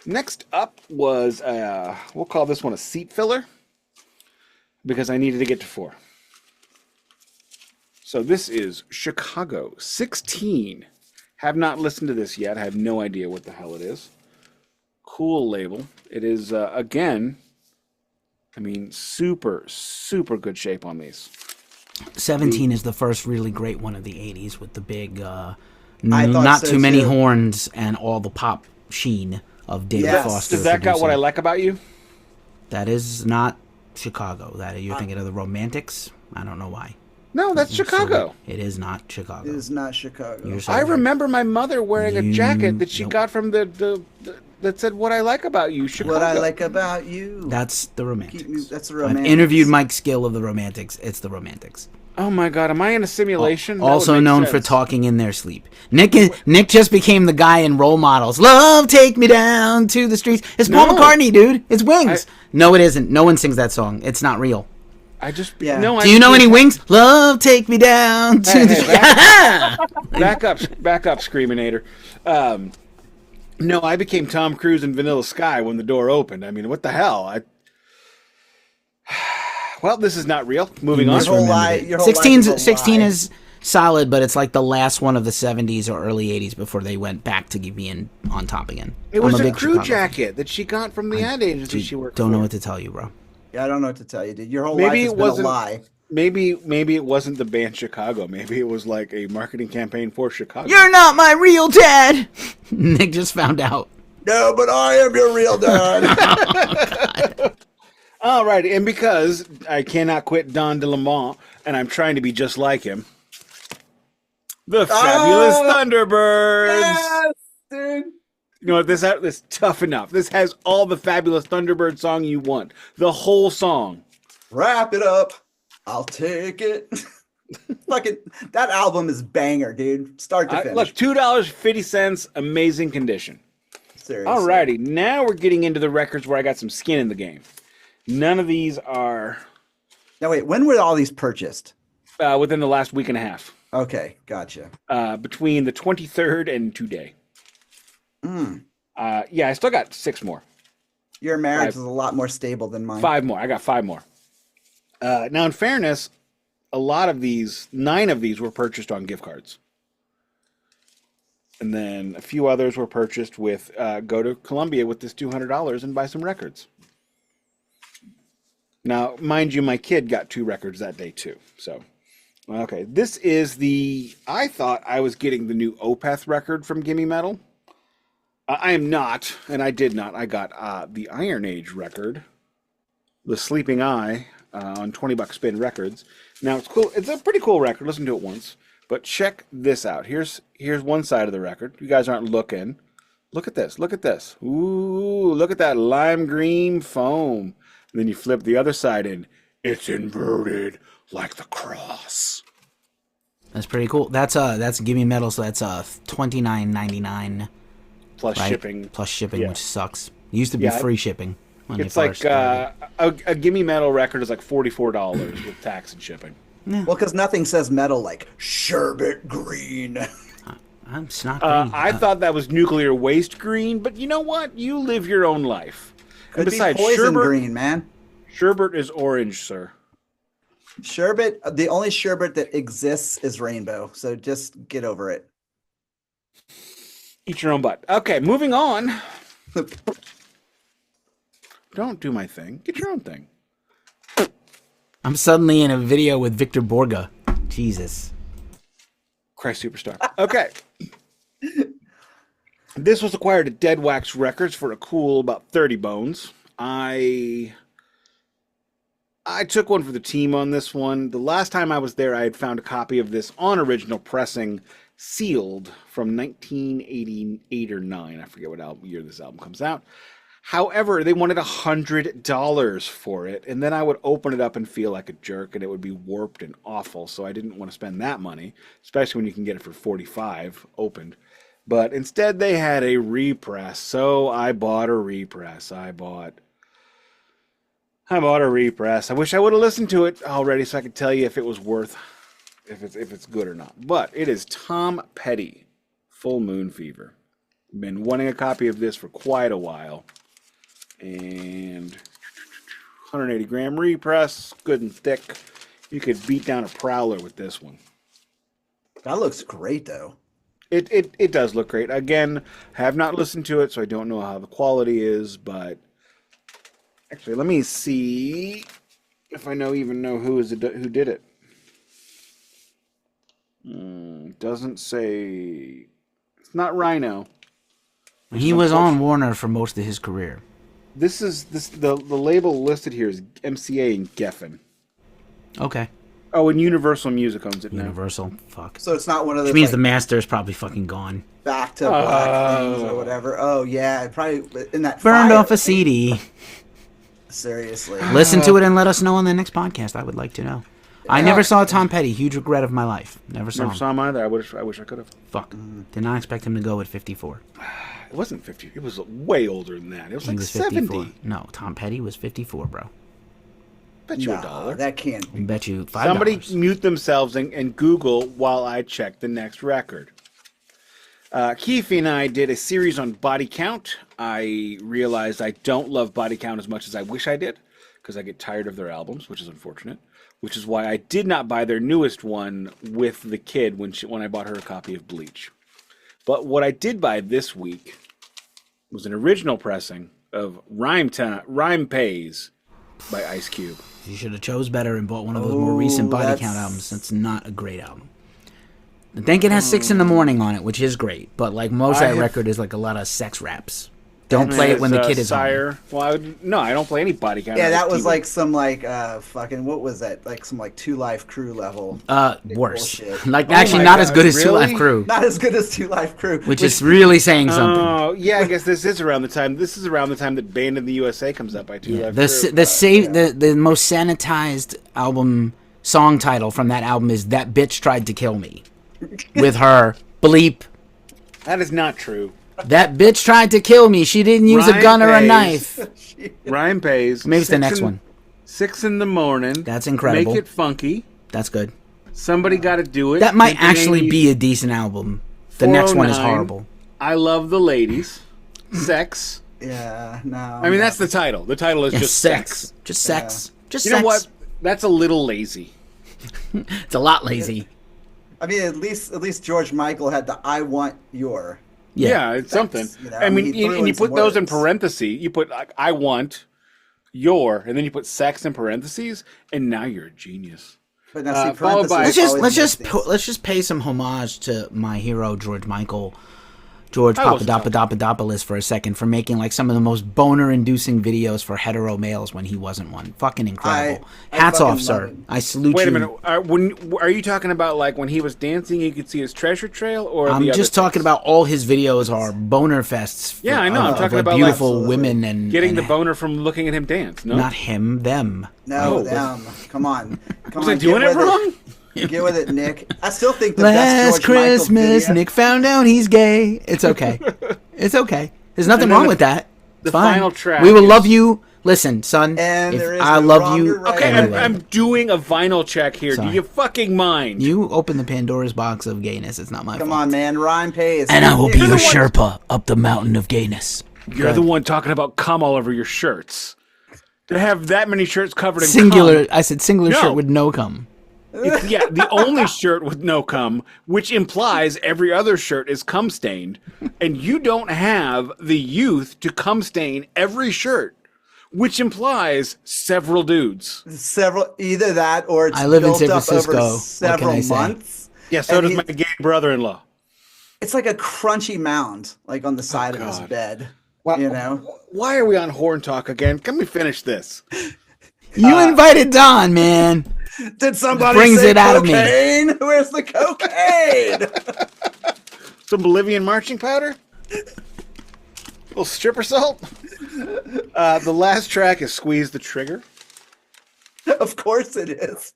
Speaker 1: Next up was, we'll call this one a seat filler because I needed to get to 4. So this is Chicago 16. Have not listened to this yet. I have no idea what the hell it is. Cool label. It is, again, I mean, super, super good shape on these.
Speaker 2: 17 is the first really great one of the 80s with the big,
Speaker 3: I thought
Speaker 2: not
Speaker 3: so,
Speaker 2: too many
Speaker 3: too.
Speaker 2: horns and all the pop sheen of David
Speaker 3: Yes.
Speaker 2: Foster.
Speaker 1: Does that got what I
Speaker 2: producing.
Speaker 1: like about you?
Speaker 2: That is not Chicago. That you're thinking of the Romantics. I don't know why.
Speaker 1: No, that's Chicago.
Speaker 2: It is not Chicago.
Speaker 3: It is not Chicago.
Speaker 2: You're so
Speaker 1: I
Speaker 2: right.
Speaker 1: remember my mother wearing a jacket that she
Speaker 2: Nope.
Speaker 1: got from the that said "What I like about you." Chicago.
Speaker 3: What I like about you.
Speaker 2: That's the Romantics.
Speaker 3: That's the
Speaker 2: I've
Speaker 3: Romantics.
Speaker 2: interviewed Mike Skill of the Romantics. It's the Romantics.
Speaker 1: Oh my God, am I in a simulation? That would
Speaker 2: Also
Speaker 1: make
Speaker 2: known for
Speaker 1: sense.
Speaker 2: talking in their sleep. Nick just became the guy in Role Models. Love, take me down to the streets. It's Paul
Speaker 1: No.
Speaker 2: McCartney, dude. It's Wings. No, it isn't. No one sings that song. It's not real.
Speaker 1: I just
Speaker 3: Yeah.
Speaker 1: no.
Speaker 2: Do you know any Wings? Love, take me down to
Speaker 1: Hey,
Speaker 2: the
Speaker 1: hey,
Speaker 2: streets.
Speaker 1: back up, Screaminator. No, I became Tom Cruise in Vanilla Sky when the door opened. I mean, what the hell? Well, this is not real. Moving on.
Speaker 3: Your whole
Speaker 2: Misremembered
Speaker 3: life-
Speaker 2: it.
Speaker 3: your whole life is a
Speaker 2: 16
Speaker 3: lie.
Speaker 2: is solid, but it's like the last one of the 70s or early 80s before they went back to being on top again.
Speaker 1: It
Speaker 2: I'm
Speaker 1: was a
Speaker 2: big
Speaker 1: crew
Speaker 2: Chicago fan.
Speaker 1: jacket that she got from the ad agency she worked
Speaker 2: Don't
Speaker 1: for.
Speaker 2: know what to tell you, bro.
Speaker 3: Yeah, I don't know what to tell you, dude. Your whole
Speaker 1: Maybe
Speaker 3: life has
Speaker 1: it
Speaker 3: been
Speaker 1: wasn't-
Speaker 3: a lie.
Speaker 1: Maybe it wasn't the band Chicago. Maybe it was like a marketing campaign for Chicago.
Speaker 2: You're not my real dad. Nick just found out.
Speaker 3: No, but I am your real dad.
Speaker 1: All right, and because I cannot quit Don De Leaumont, and I'm trying to be just like him, the Fabulous Thunderbirds.
Speaker 3: Yes, dude.
Speaker 1: You know what? This is tough enough. This has all the Fabulous Thunderbird song you want. The whole song.
Speaker 3: Wrap it up. I'll take it. Fucking that album is banger, dude. Start to finish.
Speaker 1: Look, $2.50, amazing condition.
Speaker 3: Seriously.
Speaker 1: Alrighty, now we're getting into the records where I got some skin in the game. None of these are
Speaker 3: Now wait, when were all these purchased?
Speaker 1: within the last week and a half,
Speaker 3: Okay, gotcha.
Speaker 1: between the 23rd and today. Yeah, I still got 6 more.
Speaker 3: Your marriage
Speaker 1: 5.
Speaker 3: is a lot more stable than mine.
Speaker 1: 5 more. I got 5 more. Now, in fairness, a lot of these, 9 of these were purchased on gift cards. And then a few others were purchased with, go to Columbia with this $200 and buy some records. Now, mind you, my kid got 2 records that day too. So, okay. This is I thought I was getting the new Opeth record from Gimme Metal. I am not, and I did not. I got the Iron Age record, The Sleeping Eye, on 20 Buck Spin Records. Now, it's cool. It's a pretty cool record. Listen to it once. But check this out. Here's one side of the record. You guys aren't looking. Look at this. Look at this. Ooh, look at that lime green foam. And then you flip the other side in. It's inverted like the cross.
Speaker 2: That's pretty cool. That's Gimme Metal, so that's $29.99
Speaker 1: Plus shipping.
Speaker 2: Plus shipping,
Speaker 1: Yeah.
Speaker 2: which sucks. It used to be
Speaker 1: Yeah,
Speaker 2: free shipping. When
Speaker 1: It's
Speaker 2: they
Speaker 1: like
Speaker 2: first started.
Speaker 1: a Gimme Metal record is like $44 with tax and shipping.
Speaker 3: Well, because nothing says metal like sherbet green.
Speaker 2: It's not green.
Speaker 1: I thought that was nuclear waste green, but you know what? You live your own life.
Speaker 3: Could
Speaker 1: And besides,
Speaker 3: be poison
Speaker 1: sherbet,
Speaker 3: green, man.
Speaker 1: sherbet is orange, sir.
Speaker 3: Sherbet, the only sherbet that exists is rainbow. So just get over it.
Speaker 1: Eat your own butt. Okay, moving on. Don't do my thing. Get your own thing.
Speaker 2: I'm suddenly in a video with Victor Borga. Jesus.
Speaker 1: Christ Superstar. Okay. This was acquired at Dead Wax Records for a cool about 30 bones. I took one for the team on this one. The last time I was there, I had found a copy of this on original pressing, sealed from 1988 or 9. I forget what year this album comes out. However, they wanted $100 for it, and then I would open it up and feel like a jerk, and it would be warped and awful, so I didn't want to spend that money, especially when you can get it for $45 opened. But instead, they had a repress, so I bought a repress. I bought a repress. I wish I would have listened to it already so I could tell you if it was worth, if it's good or not. But it is Tom Petty, Full Moon Fever. Been wanting a copy of this for quite a while. And 180 gram repress, good and thick. You could beat down a Prowler with this one.
Speaker 3: That looks great, though.
Speaker 1: It does look great. Again, have not listened to it, so I don't know how the quality is, but actually, let me see if I even know who did it. Doesn't say. It's not Rhino.
Speaker 2: He was on Warner for most of his career.
Speaker 1: The label listed here is MCA and Geffen.
Speaker 2: Okay.
Speaker 1: Oh, and Universal Music owns it now.
Speaker 2: Universal, fuck.
Speaker 3: So it's not one of those.
Speaker 2: Which means
Speaker 3: like,
Speaker 2: the master is probably fucking gone.
Speaker 3: Back to black things or whatever. Oh yeah, it probably in that
Speaker 2: Burned
Speaker 3: fire.
Speaker 2: off a CD.
Speaker 3: Seriously.
Speaker 2: Listen to it and let us know on the next podcast. I would like to know. I never saw Tom Petty. Huge regret of my life. Never saw him
Speaker 1: either. I wish I could have.
Speaker 2: Fuck. Did not expect him to go at 54.
Speaker 1: It wasn't 50. It was way older than that. It was
Speaker 2: He
Speaker 1: like
Speaker 2: was
Speaker 1: 70.
Speaker 2: 54. No, Tom Petty was 54, bro.
Speaker 1: Bet you $1.
Speaker 3: That can't
Speaker 2: I
Speaker 3: be.
Speaker 2: bet you $5.
Speaker 1: Somebody mute themselves and Google while I check the next record. Keefy and I did a series on body count. I realized I don't love body count as much as I wish I did because I get tired of their albums, which is unfortunate. Which is why I did not buy their newest one with the kid when I bought her a copy of Bleach. But what I did buy this week was an original pressing of Rhyme Pays by Ice Cube.
Speaker 2: You should have chose better and bought one of those more recent body count albums. That's not a great album. I think it has 6 in the Morning on it, which is great. But like most of that record is like a lot of sex raps. Don't play it when the kid is
Speaker 1: Sire.
Speaker 2: on.
Speaker 1: Well, I don't play any body count.
Speaker 3: Yeah, that was like some fucking what was that? Like some 2 Live Crew level.
Speaker 2: Worse.
Speaker 3: Bullshit.
Speaker 2: Like
Speaker 1: Oh
Speaker 2: actually
Speaker 1: my
Speaker 2: not
Speaker 1: God,
Speaker 2: as good as Two
Speaker 1: really?
Speaker 2: Live Crew,
Speaker 3: Not as good as 2 Live Crew.
Speaker 2: which is really saying something.
Speaker 1: Oh, yeah, I guess this is around the time. This is around the time that Band in the USA comes up by Two Live Crew.
Speaker 2: The most sanitized album song title from that album is "That Bitch Tried to Kill Me," with her bleep.
Speaker 1: That is not true.
Speaker 2: That bitch tried to kill me. She didn't use a
Speaker 1: Rhyme
Speaker 2: gun or a
Speaker 1: Pays.
Speaker 2: knife.
Speaker 1: Rhyme Pays.
Speaker 2: Maybe it's the next one.
Speaker 1: 6 in the morning.
Speaker 2: That's incredible.
Speaker 1: Make it funky.
Speaker 2: That's good.
Speaker 1: Somebody got to do it.
Speaker 2: That might
Speaker 1: Pimpin'
Speaker 2: actually
Speaker 1: Amy,
Speaker 2: be a decent album. The next one is
Speaker 1: 409.
Speaker 2: horrible.
Speaker 1: I love the ladies. Sex.
Speaker 3: Yeah, no.
Speaker 1: I mean, that's the title. The title is
Speaker 2: Yeah,
Speaker 1: just sex.
Speaker 2: Just sex. Just
Speaker 1: You
Speaker 2: sex.
Speaker 1: know what? That's a little lazy.
Speaker 2: It's a lot lazy.
Speaker 3: I mean, at least George Michael had the "I want your."
Speaker 1: Yeah, it's something.
Speaker 3: You know,
Speaker 1: I mean,
Speaker 3: he threw
Speaker 1: and
Speaker 3: in
Speaker 1: you
Speaker 3: some
Speaker 1: put those in
Speaker 3: words.
Speaker 1: parentheses. You put like, I want your, and then you put sex in parentheses, and now you're a genius.
Speaker 3: But now, see,
Speaker 1: followed by-
Speaker 3: parentheses
Speaker 2: Let's
Speaker 3: always
Speaker 2: just
Speaker 3: makes things-
Speaker 2: let's just pay some homage to my hero George Michael, George
Speaker 1: I wasn't
Speaker 2: Papadopoulos for a second for making like some of the most boner-inducing videos for hetero males when he wasn't one. Fucking incredible.
Speaker 3: I
Speaker 2: Hats
Speaker 3: fucking
Speaker 2: off,
Speaker 3: love
Speaker 2: sir.
Speaker 3: him.
Speaker 2: I salute
Speaker 1: Wait
Speaker 2: you.
Speaker 1: a minute. Are you talking about like when he was dancing, you could see his treasure trail, or
Speaker 2: I'm
Speaker 1: the
Speaker 2: just
Speaker 1: other
Speaker 2: talking about all his videos are boner fests.
Speaker 1: Yeah, I know. I'm talking
Speaker 2: like
Speaker 1: about,
Speaker 2: beautiful
Speaker 3: like,
Speaker 2: women and
Speaker 1: getting
Speaker 2: and
Speaker 1: the boner from looking at him dance? No,
Speaker 2: Not him, them.
Speaker 3: No,
Speaker 1: Oh,
Speaker 3: them. Come on. Come
Speaker 1: was I
Speaker 3: on,
Speaker 1: doing
Speaker 3: get
Speaker 1: it
Speaker 3: with
Speaker 1: wrong?
Speaker 3: Get with it, Nick. I still think the
Speaker 2: Last
Speaker 3: best George Michael
Speaker 2: Christmas,
Speaker 3: video.
Speaker 2: Nick found out he's gay. It's okay. It's okay. There's nothing
Speaker 1: And then
Speaker 2: wrong
Speaker 1: the-
Speaker 2: with that.
Speaker 1: the
Speaker 2: It's fine.
Speaker 1: final track
Speaker 2: We will
Speaker 1: is-
Speaker 2: love you. Listen, son.
Speaker 3: And
Speaker 2: if
Speaker 3: there is
Speaker 2: I
Speaker 3: no
Speaker 2: love
Speaker 3: wrong
Speaker 2: you.
Speaker 3: or right
Speaker 1: Okay,
Speaker 3: Anyway.
Speaker 1: I'm doing a vinyl check here.
Speaker 2: Sorry.
Speaker 1: Do you fucking mind?
Speaker 2: You open the Pandora's box of gayness. It's not my
Speaker 3: Come
Speaker 2: fault.
Speaker 3: on, man. Rhyme pays.
Speaker 2: And I will be
Speaker 1: You're
Speaker 2: your
Speaker 1: the one-
Speaker 2: Sherpa up the mountain of gayness.
Speaker 1: You're the one talking about cum all over your shirts. To have that many shirts covered in
Speaker 2: Singular.
Speaker 1: cum.
Speaker 2: I said singular
Speaker 1: No.
Speaker 2: shirt with no cum.
Speaker 1: Yeah, the only shirt with no cum, which implies every other shirt is cum stained, and you don't have the youth to cum stain every shirt, which implies several dudes.
Speaker 3: Several, either that or it's
Speaker 2: I live in
Speaker 3: built
Speaker 2: San
Speaker 3: up
Speaker 2: Francisco.
Speaker 3: over
Speaker 2: What can
Speaker 3: several
Speaker 2: I say?
Speaker 3: months.
Speaker 1: Yeah, so
Speaker 3: And
Speaker 1: does my gay brother-in-law.
Speaker 3: It's like a crunchy mound, like on the side of his
Speaker 1: God.
Speaker 3: bed.
Speaker 1: Why,
Speaker 3: You know?
Speaker 1: why are we on horn talk again? Let me finish this.
Speaker 2: You invited Don, man.
Speaker 3: Did somebody
Speaker 2: brings
Speaker 3: say
Speaker 2: it out of me.
Speaker 3: cocaine? Where's the cocaine?
Speaker 1: Some Bolivian marching powder? little stripper salt? The last track is Squeeze the Trigger.
Speaker 3: Of course it is.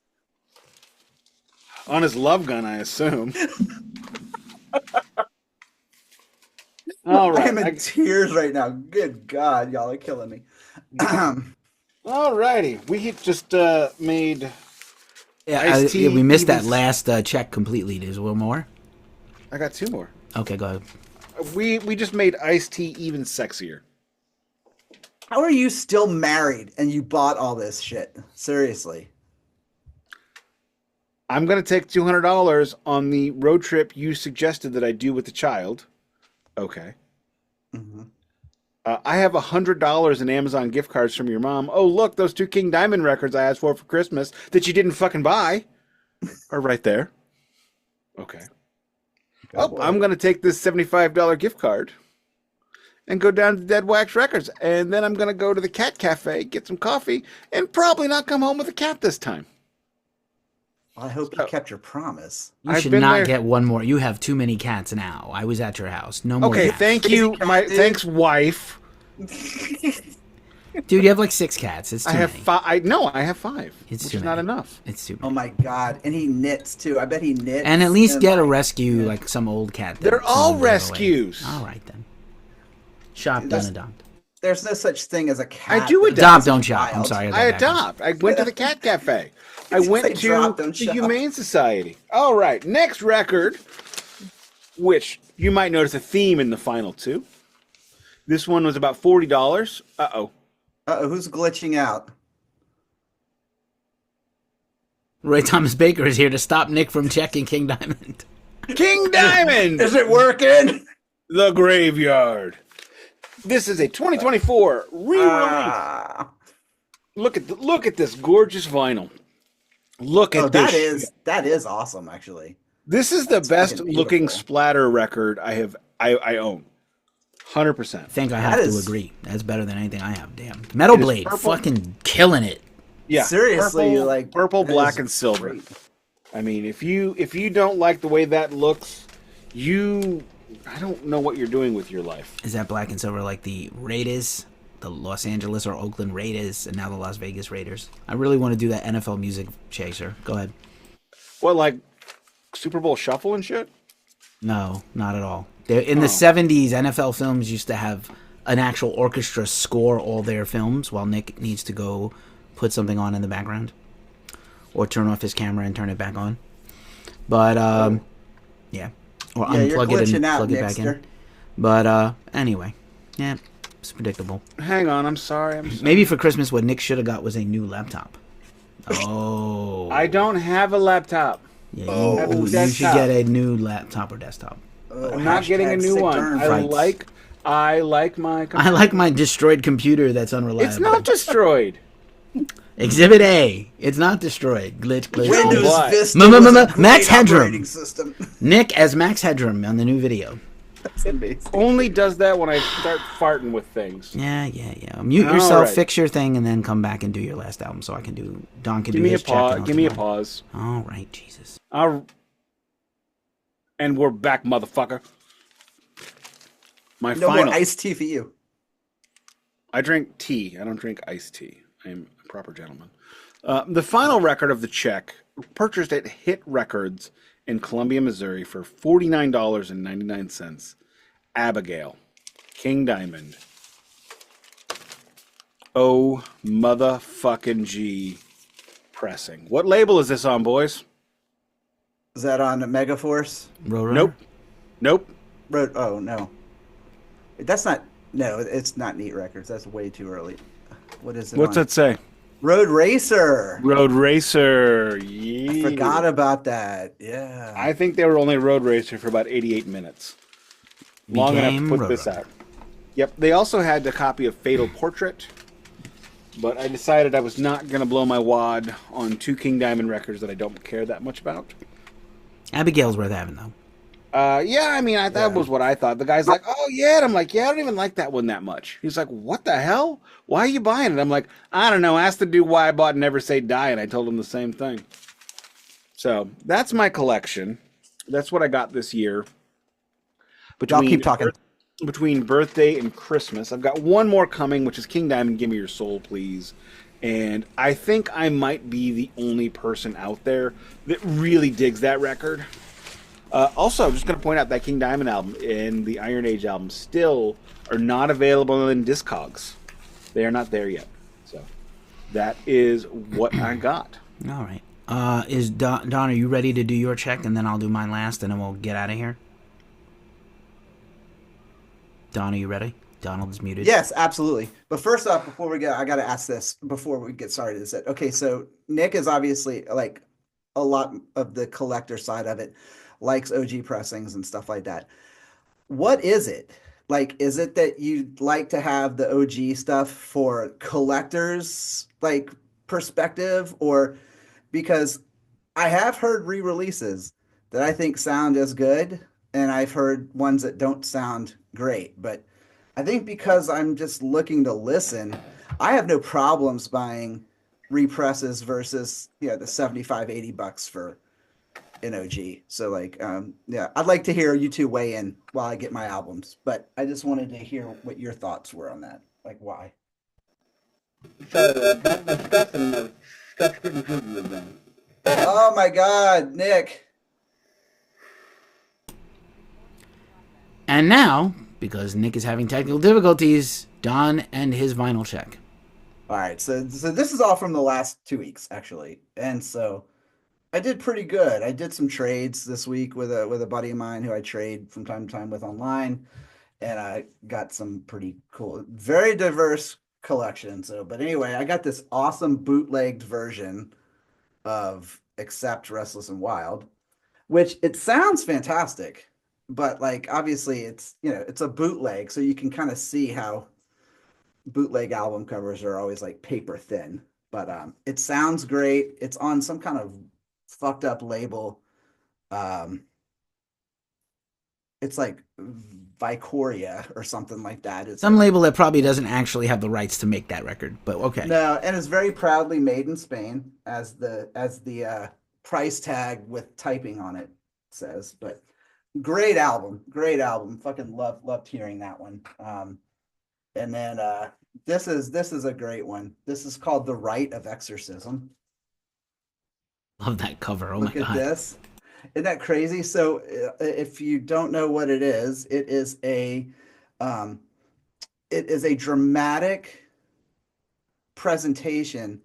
Speaker 1: On his love gun, I assume. All right.
Speaker 3: I'm in tears right now. Good God, y'all are killing me.
Speaker 1: All righty. We just made... Ice-T,
Speaker 2: we missed that
Speaker 1: Evans.
Speaker 2: last check completely. There's one more.
Speaker 1: I got two more.
Speaker 2: Okay, go ahead.
Speaker 1: We just made iced tea even sexier.
Speaker 3: How are you still married and you bought all this shit? Seriously.
Speaker 1: I'm going to take $200 on the road trip you suggested that I do with the child. Okay.
Speaker 3: Mm-hmm.
Speaker 1: I have $100 in Amazon gift cards from your mom. Oh, look, those 2 King Diamond records I asked for Christmas that you didn't fucking buy are right there. Okay. I'm going to take this $75 gift card and go down to Dead Wax Records. And then I'm going to go to the Cat Cafe, get some coffee, and probably not come home with a cat this time.
Speaker 3: Well, I hope you kept your promise.
Speaker 2: You should not get one more. You have too many cats now. I was at your house. No more
Speaker 1: Okay,
Speaker 2: cats.
Speaker 1: thank you. Thanks, wife.
Speaker 2: Dude, you have like 6 cats. It's too many.
Speaker 1: I have 5.
Speaker 2: It's
Speaker 1: which
Speaker 2: too
Speaker 1: is
Speaker 2: many.
Speaker 1: not enough.
Speaker 2: It's too many.
Speaker 3: Oh my god. And he knits too. I bet he knits.
Speaker 2: And at least get a rescue, like some old cat.
Speaker 1: They're all rescues.
Speaker 2: All right, then. Shop, don't adopt.
Speaker 3: There's no such thing as a cat.
Speaker 1: I do
Speaker 2: adopt, don't shop. I'm sorry.
Speaker 1: I adopt. I went to the Cat Cafe. I went to the Humane Society. All right, next record, which you might notice a theme in the final 2. This one was about $40. Uh-oh.
Speaker 3: Uh-oh, who's glitching out?
Speaker 2: Roy Thomas Baker is here to stop Nick from checking King Diamond.
Speaker 1: King Diamond!
Speaker 3: Is it working?
Speaker 1: The Graveyard. This is a 2024 re-release. Look at this gorgeous vinyl. Look at this.
Speaker 3: That is awesome, actually.
Speaker 1: This is the best looking splatter record I own. 100%.
Speaker 2: I think I have to agree. That's better than anything I have. Damn. Metal Blade, fucking killing it.
Speaker 3: Yeah. Seriously,
Speaker 1: purple, black, and silver. Great. I mean, if you don't like the way that looks, I don't know what you're doing with your life.
Speaker 2: Is that black and silver like the Raiders, the Los Angeles or Oakland Raiders, and now the Las Vegas Raiders? I really want to do that NFL music chaser. Go ahead.
Speaker 1: What, like Super Bowl Shuffle and shit?
Speaker 2: No, not at all. In the 70s, NFL films used to have an actual orchestra score all their films while Nick needs to go put something on in the background or turn off his camera and turn it back on. But, yeah. Or unplug it and plug it back in. But, anyway. Yeah, it's predictable.
Speaker 1: Hang on, I'm sorry.
Speaker 2: Maybe for Christmas what Nick should have got was a new laptop. Oh.
Speaker 1: I don't have a laptop.
Speaker 2: Yeah, you should get a new laptop or desktop.
Speaker 1: I'm not getting a new one. I like my computer.
Speaker 2: I like my destroyed computer that's unreliable.
Speaker 1: It's not destroyed.
Speaker 2: Exhibit A. It's not destroyed. Glitch.
Speaker 3: Windows Vista
Speaker 2: Max Headroom. Nick as Max Headroom on the new video.
Speaker 3: That's amazing.
Speaker 1: Only does that when I start farting with things.
Speaker 2: Yeah. Mute yourself, fix your thing, and then come back and do your last album so I can do... Don can do his check.
Speaker 1: Give me a pause.
Speaker 2: All right, Jesus.
Speaker 1: And we're back, motherfucker.
Speaker 3: No more iced tea for you.
Speaker 1: I drink tea. I don't drink iced tea. I am a proper gentleman. The final record of the check, purchased at Hit Records in Columbia, Missouri for $49.99. Abigail. King Diamond. Oh, motherfucking G. Pressing. What label is this on, boys?
Speaker 3: Is that on Megaforce?
Speaker 1: Nope.
Speaker 3: Oh, no. That's not... No, it's not Neat Records. That's way too early. What is it
Speaker 1: What's that say?
Speaker 3: Road Racer.
Speaker 1: Road Racer. Yeah.
Speaker 3: I forgot about that. Yeah.
Speaker 1: I think they were only Road Racer for about 88 minutes. Long enough to put this out. Yep. They also had a copy of Fatal Portrait, but I decided I was not going to blow my wad on 2 King Diamond records that I don't care that much about.
Speaker 2: Abigail's worth having, though.
Speaker 1: Yeah, I mean, that was what I thought. The guy's like, oh, yeah. And I'm like, yeah, I don't even like that one that much. He's like, what the hell? Why are you buying it? I'm like, I don't know. Ask the dude why I bought Never Say Die, and I told him the same thing. So that's my collection. That's what I got this year.
Speaker 3: I'll keep talking.
Speaker 1: Between birthday and Christmas. I've got one more coming, which is King Diamond, Give Me Your Soul, Please. And I think I might be the only person out there that really digs that record. Also, I'm just going to point out that King Diamond album and the Iron Age album still are not available in Discogs. They are not there yet. So that is what I got.
Speaker 2: All right. Is Don, are you ready to do your check, and then I'll do mine last, and then we'll get out of here? Don, are you ready? Donald is muted.
Speaker 3: Yes, absolutely. But first off, before we go, I got to ask this before we get started. Is that okay? So Nick is obviously like a lot of the collector side of it, likes OG pressings and stuff like that. What is it? Like, is it that you like to have the OG stuff for collectors, like perspective, or because I have heard re-releases that I think sound as good, and I've heard ones that don't sound great. But I think because I'm just looking to listen, I have no problems buying represses versus the 75, $80 for an OG. So like yeah, I'd like to hear you two weigh in while I get my albums, but I just wanted to hear what your thoughts were on that. Like why?
Speaker 1: So, discussing the stuff's getting good with them.
Speaker 3: Oh my God, Nick.
Speaker 2: And now, because Nick is having technical difficulties, Don and his vinyl check.
Speaker 3: All right, so this is all from the last 2 weeks actually, and so I did pretty good. I did some trades this week with a buddy of mine who I trade from time to time with online, and I got some pretty cool, very diverse collection. So, but anyway, I got this awesome bootlegged version of Accept, Restless and Wild, which it sounds fantastic, but like obviously it's a bootleg, so you can kind of see how bootleg album covers are always like paper thin. But it sounds great. It's on some kind of fucked up label. It's like Vicoria or something like that. It's
Speaker 2: Some label that probably doesn't actually have the rights to make that record, but okay.
Speaker 3: no, and it's very proudly made in Spain, as the price tag with typing on it says. But great album, great album. Fucking loved hearing that one. And then this is a great one. This is called The Rite of Exorcism.
Speaker 2: Love that cover. Oh
Speaker 3: Look
Speaker 2: my
Speaker 3: at
Speaker 2: God.
Speaker 3: this. Isn't that crazy? So if you don't know what it is um, it is a dramatic presentation,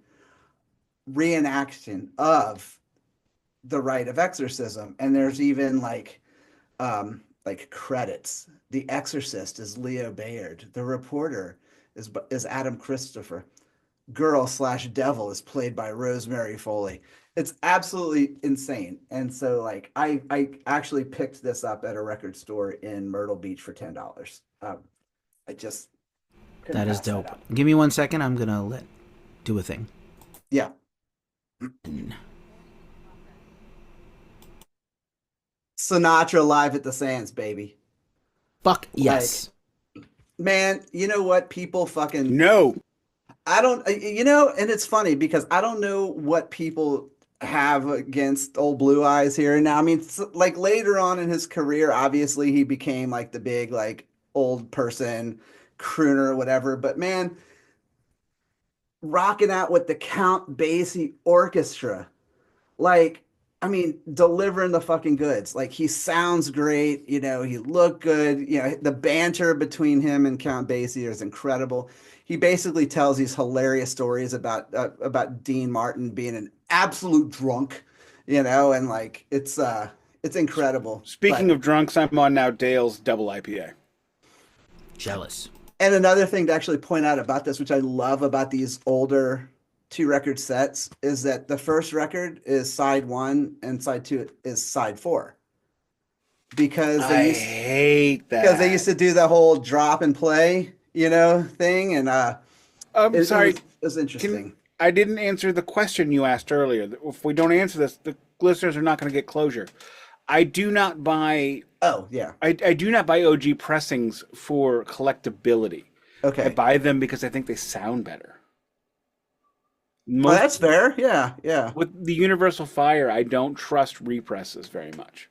Speaker 3: reenaction of the Rite of Exorcism, and there's even like credits. The Exorcist is Leo Bayard. The reporter is Adam Christopher. Girl/devil is played by Rosemary Foley. It's absolutely insane. And so like I actually picked this up at a record store in Myrtle Beach for $10. I just couldn't
Speaker 2: That is
Speaker 3: pass that
Speaker 2: dope.
Speaker 3: up.
Speaker 2: Give me 1 second. I'm going to do a thing.
Speaker 3: Yeah. Sinatra live at the Sands, baby.
Speaker 2: Fuck yes.
Speaker 3: Man, you know what? People fucking
Speaker 1: No.
Speaker 3: I don't, and it's funny because I don't know what people have against old Blue Eyes here. Now, I mean, like later on in his career, obviously he became like the big, like old person crooner or whatever. But man, rocking out with the Count Basie Orchestra, like, I mean, delivering the fucking goods. Like he sounds great, he looked good. The banter between him and Count Basie is incredible. He basically tells these hilarious stories about Dean Martin being an absolute drunk, and like it's incredible.
Speaker 1: Speaking of drunks, I'm on now Dale's double IPA.
Speaker 2: Jealous.
Speaker 3: And another thing to actually point out about this, which I love about these older 2 record sets, is that the first record is side 1 and side 2 is side 4. Because
Speaker 1: I hate that.
Speaker 3: because they used to do the whole drop and play, thing, and
Speaker 1: sorry.
Speaker 3: it was interesting.
Speaker 1: I didn't answer the question you asked earlier. If we don't answer this, the listeners are not going to get closure. I do not buy.
Speaker 3: Oh yeah.
Speaker 1: I do not buy OG pressings for collectability.
Speaker 3: Okay.
Speaker 1: I buy them because I think they sound better.
Speaker 3: Well, that's fair. Yeah, yeah.
Speaker 1: With the Universal Fire, I don't trust represses very much.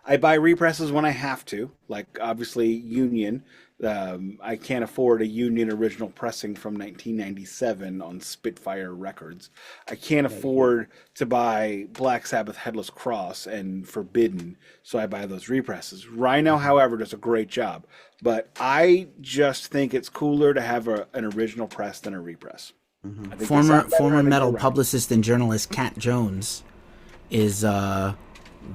Speaker 1: I buy represses when I have to, like obviously Union. I can't afford a Union original pressing from 1997 on Spitfire Records. I can't afford to buy Black Sabbath Headless Cross and Forbidden, so I buy those represses. Rhino, however, does a great job, but I just think it's cooler to have an original press than a repress.
Speaker 3: Mm-hmm.
Speaker 1: I think
Speaker 2: Former
Speaker 1: they sound better and they
Speaker 2: metal
Speaker 1: go right.
Speaker 2: publicist and journalist Cat Jones is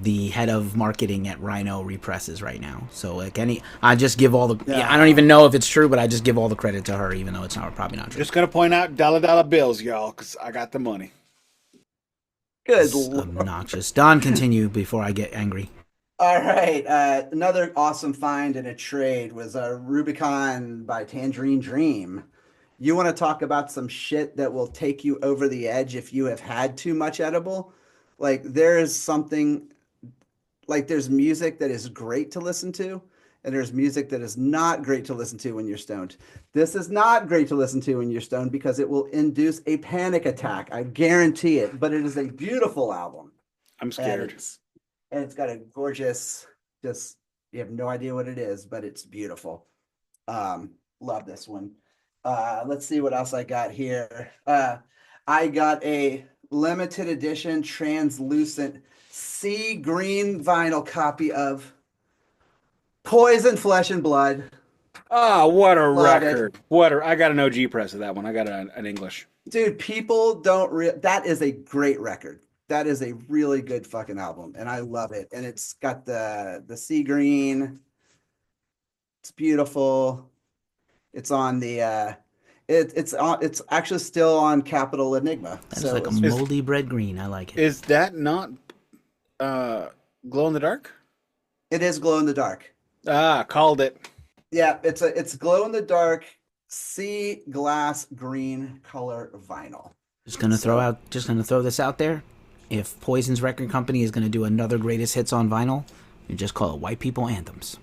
Speaker 2: the head of marketing at Rhino Represses right now. So like I just give all the.
Speaker 3: Yeah.
Speaker 2: I don't even know if it's true, but I just give all the credit to her, even though it's probably not true.
Speaker 1: Just gonna point out dollar bills, y'all, because I got the money.
Speaker 3: Good
Speaker 2: It's
Speaker 3: Lord.
Speaker 2: obnoxious. Don, continue before I get angry.
Speaker 3: All right. Another awesome find in a trade was Rubicon by Tangerine Dream. You want to talk about some shit that will take you over the edge if you have had too much edible? Like there is something like there's music that is great to listen to, and there's music that is not great to listen to when you're stoned. This is not great to listen to when you're stoned because it will induce a panic attack. I guarantee it. But it is a beautiful album.
Speaker 1: I'm scared.
Speaker 3: And it's got a gorgeous, just you have no idea what it is, but it's beautiful. Love this one. Let's see what else I got here. I got a limited edition translucent sea green vinyl copy of Poison Flesh and Blood.
Speaker 1: Ah, what a
Speaker 3: Love it.
Speaker 1: record! I got an OG press of that one. I got an English.
Speaker 3: Dude, people don't that is a great record. That is a really good fucking album, and I love it. And it's got the sea green. It's beautiful. It's on the it's actually still on Capital Enigma.
Speaker 2: That's like a moldy bread green. I like it.
Speaker 1: Is that not glow in the dark?
Speaker 3: It is glow in the dark.
Speaker 1: Ah, called it.
Speaker 3: Yeah, it's glow in the dark sea glass green color vinyl.
Speaker 2: Just gonna throw this out there. If Poison's record company is gonna do another greatest hits on vinyl, you just call it White People Anthems.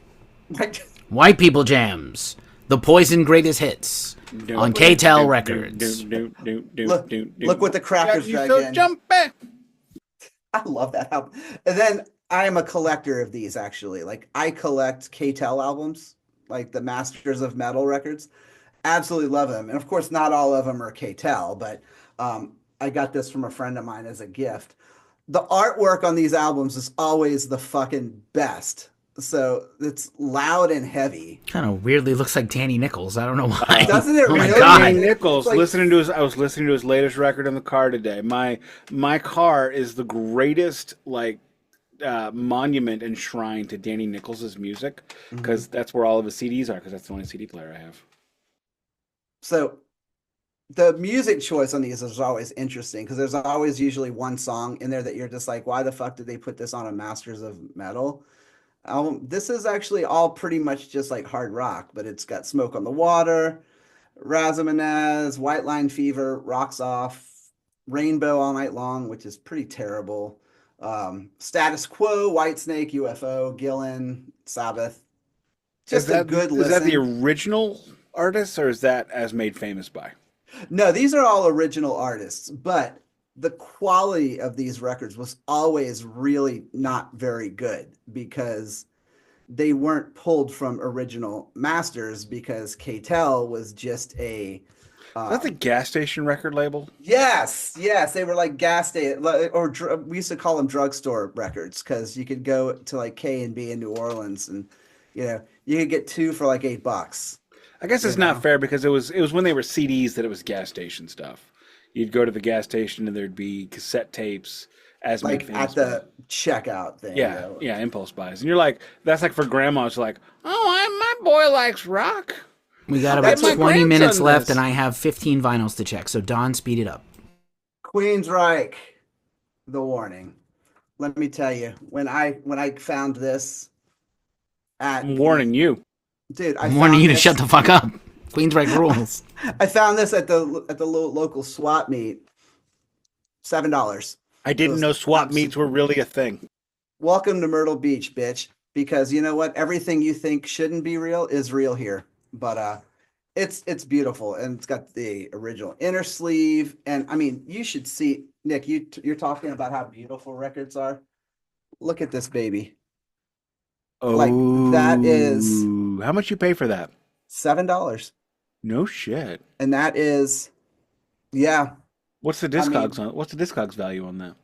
Speaker 2: White People Jams. The Poison Greatest Hits on K-Tel Records.
Speaker 3: Look what the crackers drag in.
Speaker 1: Jumpy.
Speaker 3: I love that album. And then I am a collector of these, actually. Like, I collect K-Tel albums, like the Masters of Metal records. Absolutely love them. And of course, not all of them are K-Tel, but I got this from a friend of mine as a gift. The artwork on these albums is always the fucking best. So it's loud and heavy.
Speaker 2: Kind of weirdly looks like Danny Nichols. I don't know why.
Speaker 3: Doesn't it
Speaker 2: Oh my
Speaker 3: really?
Speaker 2: God.
Speaker 1: Danny Nichols.
Speaker 3: Like,
Speaker 1: I was listening to his latest record in the car today. My car is the greatest monument and shrine to Danny Nichols' music because that's where all of his CDs are because that's the only CD player I have.
Speaker 3: So the music choice on these is always interesting because there's always usually one song in there that you're just like, why the fuck did they put this on a Masters of Metal album? This is actually all pretty much just like hard rock, but it's got Smoke on the Water, Razamanaz, White Line Fever, Rocks Off, Rainbow All Night Long, which is pretty terrible. Status Quo, Whitesnake, UFO, Gillan, Sabbath. Just a good listen.
Speaker 1: Is that the original artist or is that as made famous by?
Speaker 3: No, these are all original artists, but the quality of these records was always really not very good because they weren't pulled from original masters because K-Tel was just a...
Speaker 1: That's a gas station record label?
Speaker 3: Yes, they were like gas station, or we used to call them drugstore records because you could go to like K&B in New Orleans and, you could get two for like $8.
Speaker 1: I guess it's not fair because it was when they were CDs that it was gas station stuff. You'd go to the gas station and there'd be cassette tapes as
Speaker 3: like at the checkout thing.
Speaker 1: Yeah, impulse buys. And you're like, that's like for grandmas, like, my boy likes rock.
Speaker 2: We got about 20 minutes left and I have 15 vinyls to check, so Don, speed it up.
Speaker 3: Queensryche, The Warning. Let me tell you, when I found this
Speaker 1: I'm warning you.
Speaker 3: Dude,
Speaker 2: I'm warning you to shut the fuck up. Queensryche rules.
Speaker 3: I found this at the local swap meet. $7.
Speaker 1: I didn't know swap meets were really a thing.
Speaker 3: Welcome to Myrtle Beach, bitch. Because you know what? Everything you think shouldn't be real is real here. But it's beautiful, and it's got the original inner sleeve. And I mean, you should see, Nick. You're talking about how beautiful records are. Look at this baby.
Speaker 1: Oh,
Speaker 3: like that is
Speaker 1: how much you pay for that?
Speaker 3: $7.
Speaker 1: No shit.
Speaker 3: And that is, yeah.
Speaker 1: What's the Discogs on? What's the Discogs value on that?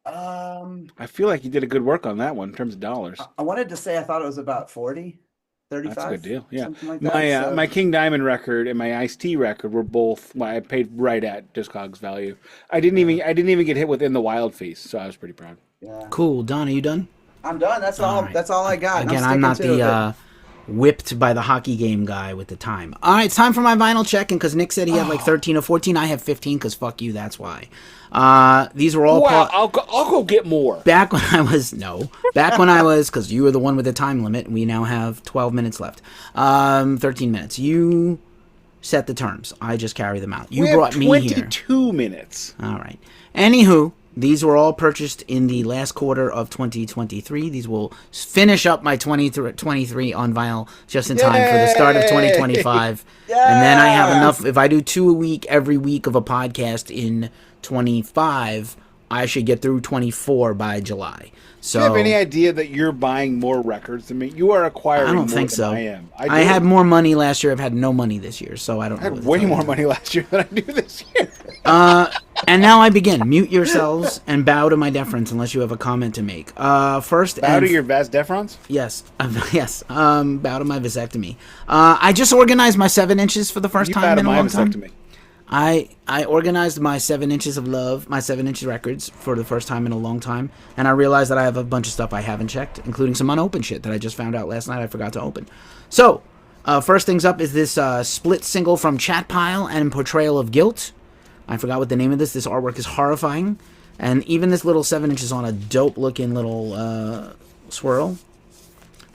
Speaker 1: I feel like you did a good work on that one in terms of dollars.
Speaker 3: I wanted to say I thought it was about 40, 35.
Speaker 1: That's a good deal. Yeah.
Speaker 3: Like that,
Speaker 1: my King Diamond record and my Ice-T record were both. Well, I paid right at Discogs value. I didn't even get hit within the Wild Feast, so I was pretty proud.
Speaker 3: Yeah.
Speaker 2: Cool. Don, are you done?
Speaker 3: I'm done. That's all.
Speaker 2: right.
Speaker 3: That's all I got.
Speaker 2: Again, I'm not the whipped by the hockey game guy with the time. All right, it's time for my vinyl check-in because Nick said he had like 13 or 14. I have 15 because fuck you, that's why. These were all...
Speaker 1: Wow, I'll go get more.
Speaker 2: Back when I was... No. Back when I was... Because you were the one with the time limit. We now have 12 minutes left. 13 minutes. You set the terms. I just carry them out. You
Speaker 1: we
Speaker 2: brought
Speaker 1: have
Speaker 2: me here.
Speaker 1: 22 minutes.
Speaker 2: All right. Anywho... These were all purchased in the last quarter of 2023. These will finish up my 2023 on vinyl just in time for the start of 2025. Yeah. And then I have enough. If I do 2 a week every week of a podcast in 25, I should get through 24 by July. So,
Speaker 1: do you have any idea that you're buying more records than me? You are acquiring more than I am.
Speaker 2: I had more money last year. I've had no money this year, so I don't know.
Speaker 1: I had way more money last year than I do this year.
Speaker 2: And now I begin. Mute yourselves and bow to my deference unless you have a comment to make. First,
Speaker 1: bow to your vas deferens?
Speaker 2: Yes, yes. Bow to my vasectomy. I just organized my 7 inches for the first time in a long time. I organized my 7 inches of love, my 7 inches records for the first time in a long time, and I realized that I have a bunch of stuff I haven't checked, including some unopened shit that I just found out last night I forgot to open. So, first things up is this split single from Chatpile and Portrayal of Guilt. I forgot what the name of this. This artwork is horrifying, and even this little 7 inches on a dope-looking little swirl.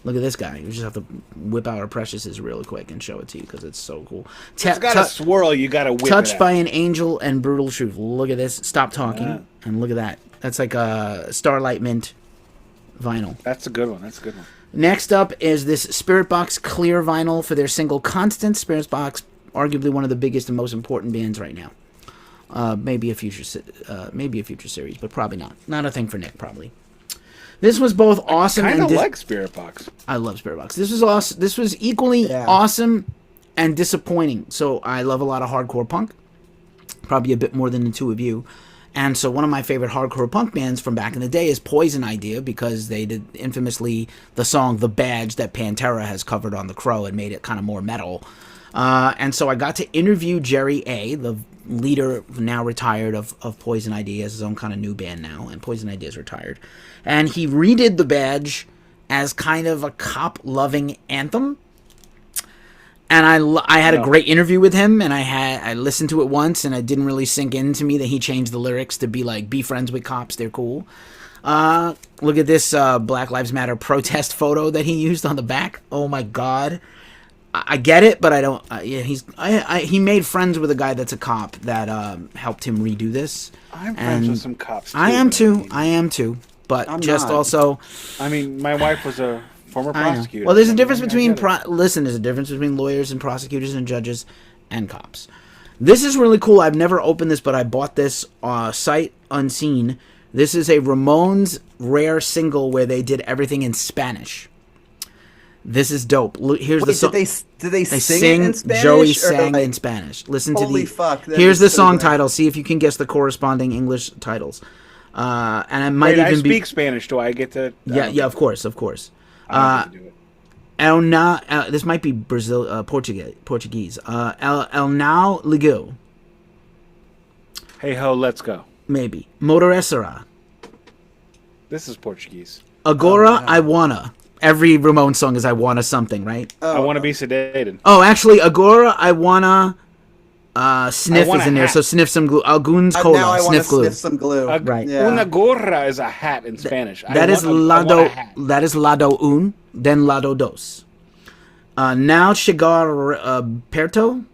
Speaker 2: Look at this guy. You just have to whip out our Precious's really quick and show it to you because it's so cool.
Speaker 1: It's got a swirl. You got to whip
Speaker 2: Touched
Speaker 1: it
Speaker 2: by an Angel and Brutal Truth. Look at this. Stop talking. And look at that. That's like a Starlight Mint vinyl.
Speaker 1: That's a good one. That's a good one.
Speaker 2: Next up is this Spirit Box clear vinyl for their single Constant. Spirit Box, arguably one of the biggest and most important bands right now. Maybe a future series, but probably not. Not a thing for Nick, probably. This was both awesome
Speaker 1: and... I
Speaker 2: kind
Speaker 1: of like Spirit Box.
Speaker 2: I love Spirit Box. This was awesome. This was equally awesome and disappointing. So I love a lot of hardcore punk. Probably a bit more than the two of you. And so one of my favorite hardcore punk bands from back in the day is Poison Idea, because they did infamously the song The Badge that Pantera has covered on The Crow and made it kind of more metal. And so I got to interview Jerry A., the leader, now retired, of Poison Idea, has his own kind of new band now, and Poison Idea is retired. And he redid The Badge as kind of a cop-loving anthem. And I had a great interview with him, and I listened to it once, and it didn't really sink into me that he changed the lyrics to be like, be friends with cops, they're cool. Look at this Black Lives Matter protest photo that he used on the back. Oh my god. I get it, but I don't. He made friends with a guy that's a cop that helped him redo this.
Speaker 1: I'm friends with some cops too.
Speaker 2: I am too. But I'm just not. Also,
Speaker 1: I mean, my wife was a former prosecutor.
Speaker 2: Well, there's a difference between there's a difference between lawyers and prosecutors and judges and cops. This is really cool. I've never opened this, but I bought this sight unseen. This is a Ramones rare single where they did everything in Spanish. This is dope. Here's the song.
Speaker 3: Did they sing it in Spanish?
Speaker 2: Joey sang in Spanish. Listen to the.
Speaker 3: Holy fuck!
Speaker 2: Here's the song title. See if you can guess the corresponding English titles. And I might even
Speaker 1: speak Spanish. Do I get to?
Speaker 2: Yeah, of course. This might be Portuguese. El Now Ligo.
Speaker 1: Hey ho, let's go.
Speaker 2: Maybe. Motoressera.
Speaker 1: This is Portuguese.
Speaker 2: Agora I Wanna. Every Ramon song is I Wanna something, right?
Speaker 1: I want to be sedated.
Speaker 2: Oh, actually, Agora I Wanna Sniff is in there, so sniff some glue. Alguns cola,
Speaker 3: now I
Speaker 2: sniff glue.
Speaker 3: Sniff some glue.
Speaker 2: Right.
Speaker 3: Yeah.
Speaker 1: Una gorra is a hat in Spanish.
Speaker 2: That is lado un, then lado dos. Now chegar perto.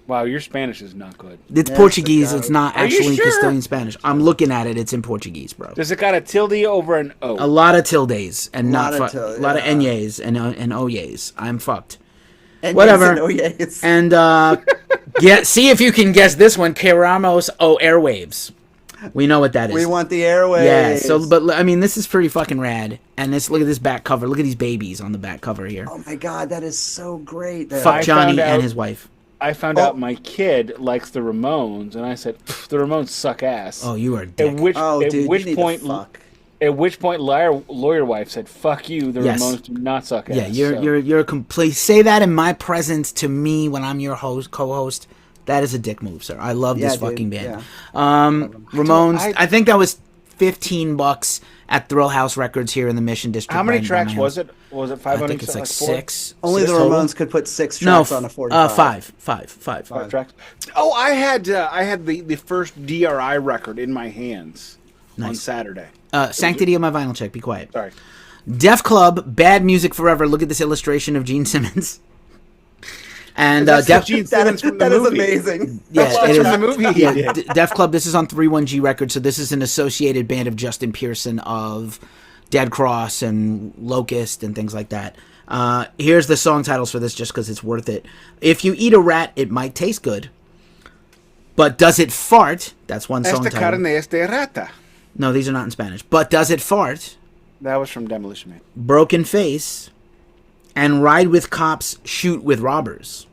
Speaker 1: Wow, your Spanish is not good.
Speaker 2: It's Portuguese. It's not actually Castilian Spanish. I'm looking at it. It's in Portuguese, bro.
Speaker 1: Does it got a tilde over an O?
Speaker 2: A lot of tildes and a lot of enyes and oyes. I'm fucked. Whatever. And see if you can guess this one. Queramos o airwaves. We know what that is.
Speaker 3: We want the airwaves.
Speaker 2: Yeah. So, but I mean, this is pretty fucking rad. And look at this back cover. Look at these babies on the back cover here.
Speaker 3: Oh my god, that is so great.
Speaker 2: Fuck Johnny and his wife.
Speaker 1: I found out my kid likes the Ramones, and I said the Ramones suck ass.
Speaker 2: Oh, you are a dick.
Speaker 1: At which point, lawyer wife said, "Fuck you, the Ramones do not suck ass."
Speaker 2: Yeah, you're complete. Say that in my presence to me when I'm your co-host. That is a dick move, sir. I love this fucking band. Yeah. Ramones. I think that was $15 at Thrill House Records here in the Mission District.
Speaker 1: How many
Speaker 2: by
Speaker 1: tracks
Speaker 2: my
Speaker 1: was
Speaker 2: house.
Speaker 1: it? Was it 5
Speaker 2: I
Speaker 1: on
Speaker 2: think
Speaker 1: each
Speaker 2: it's
Speaker 1: side,
Speaker 2: like
Speaker 1: four?
Speaker 2: 6.
Speaker 3: Only the
Speaker 2: total?
Speaker 3: Ramones could put 6 tracks on a 45.
Speaker 2: Five.
Speaker 1: Tracks. Oh, I had the first DRI record in my hands on Saturday.
Speaker 2: Sanctity of my vinyl check. Be quiet.
Speaker 1: Sorry.
Speaker 2: Def Club, Bad Music Forever. Look at this illustration of Gene Simmons. And
Speaker 1: That's
Speaker 2: Def,
Speaker 1: Gene Simmons from the
Speaker 3: That is
Speaker 1: movie.
Speaker 3: amazing.
Speaker 2: yeah,
Speaker 1: That's
Speaker 2: it
Speaker 1: from
Speaker 2: is.
Speaker 1: the movie he
Speaker 2: Yeah,
Speaker 1: did.
Speaker 2: Def Club. This is on 31G Records, so this is an associated band of Justin Pearson of Dead Cross and Locust and things like that. Here's the song titles for this, just because it's worth it. If you eat a rat, it might taste good. But does it fart? That's one song
Speaker 1: Esta
Speaker 2: title.
Speaker 1: carne es de rata.
Speaker 2: No, these are not in Spanish. But does it fart?
Speaker 1: That was from Demolition Man.
Speaker 2: Broken Face, and Ride with Cops, Shoot with Robbers.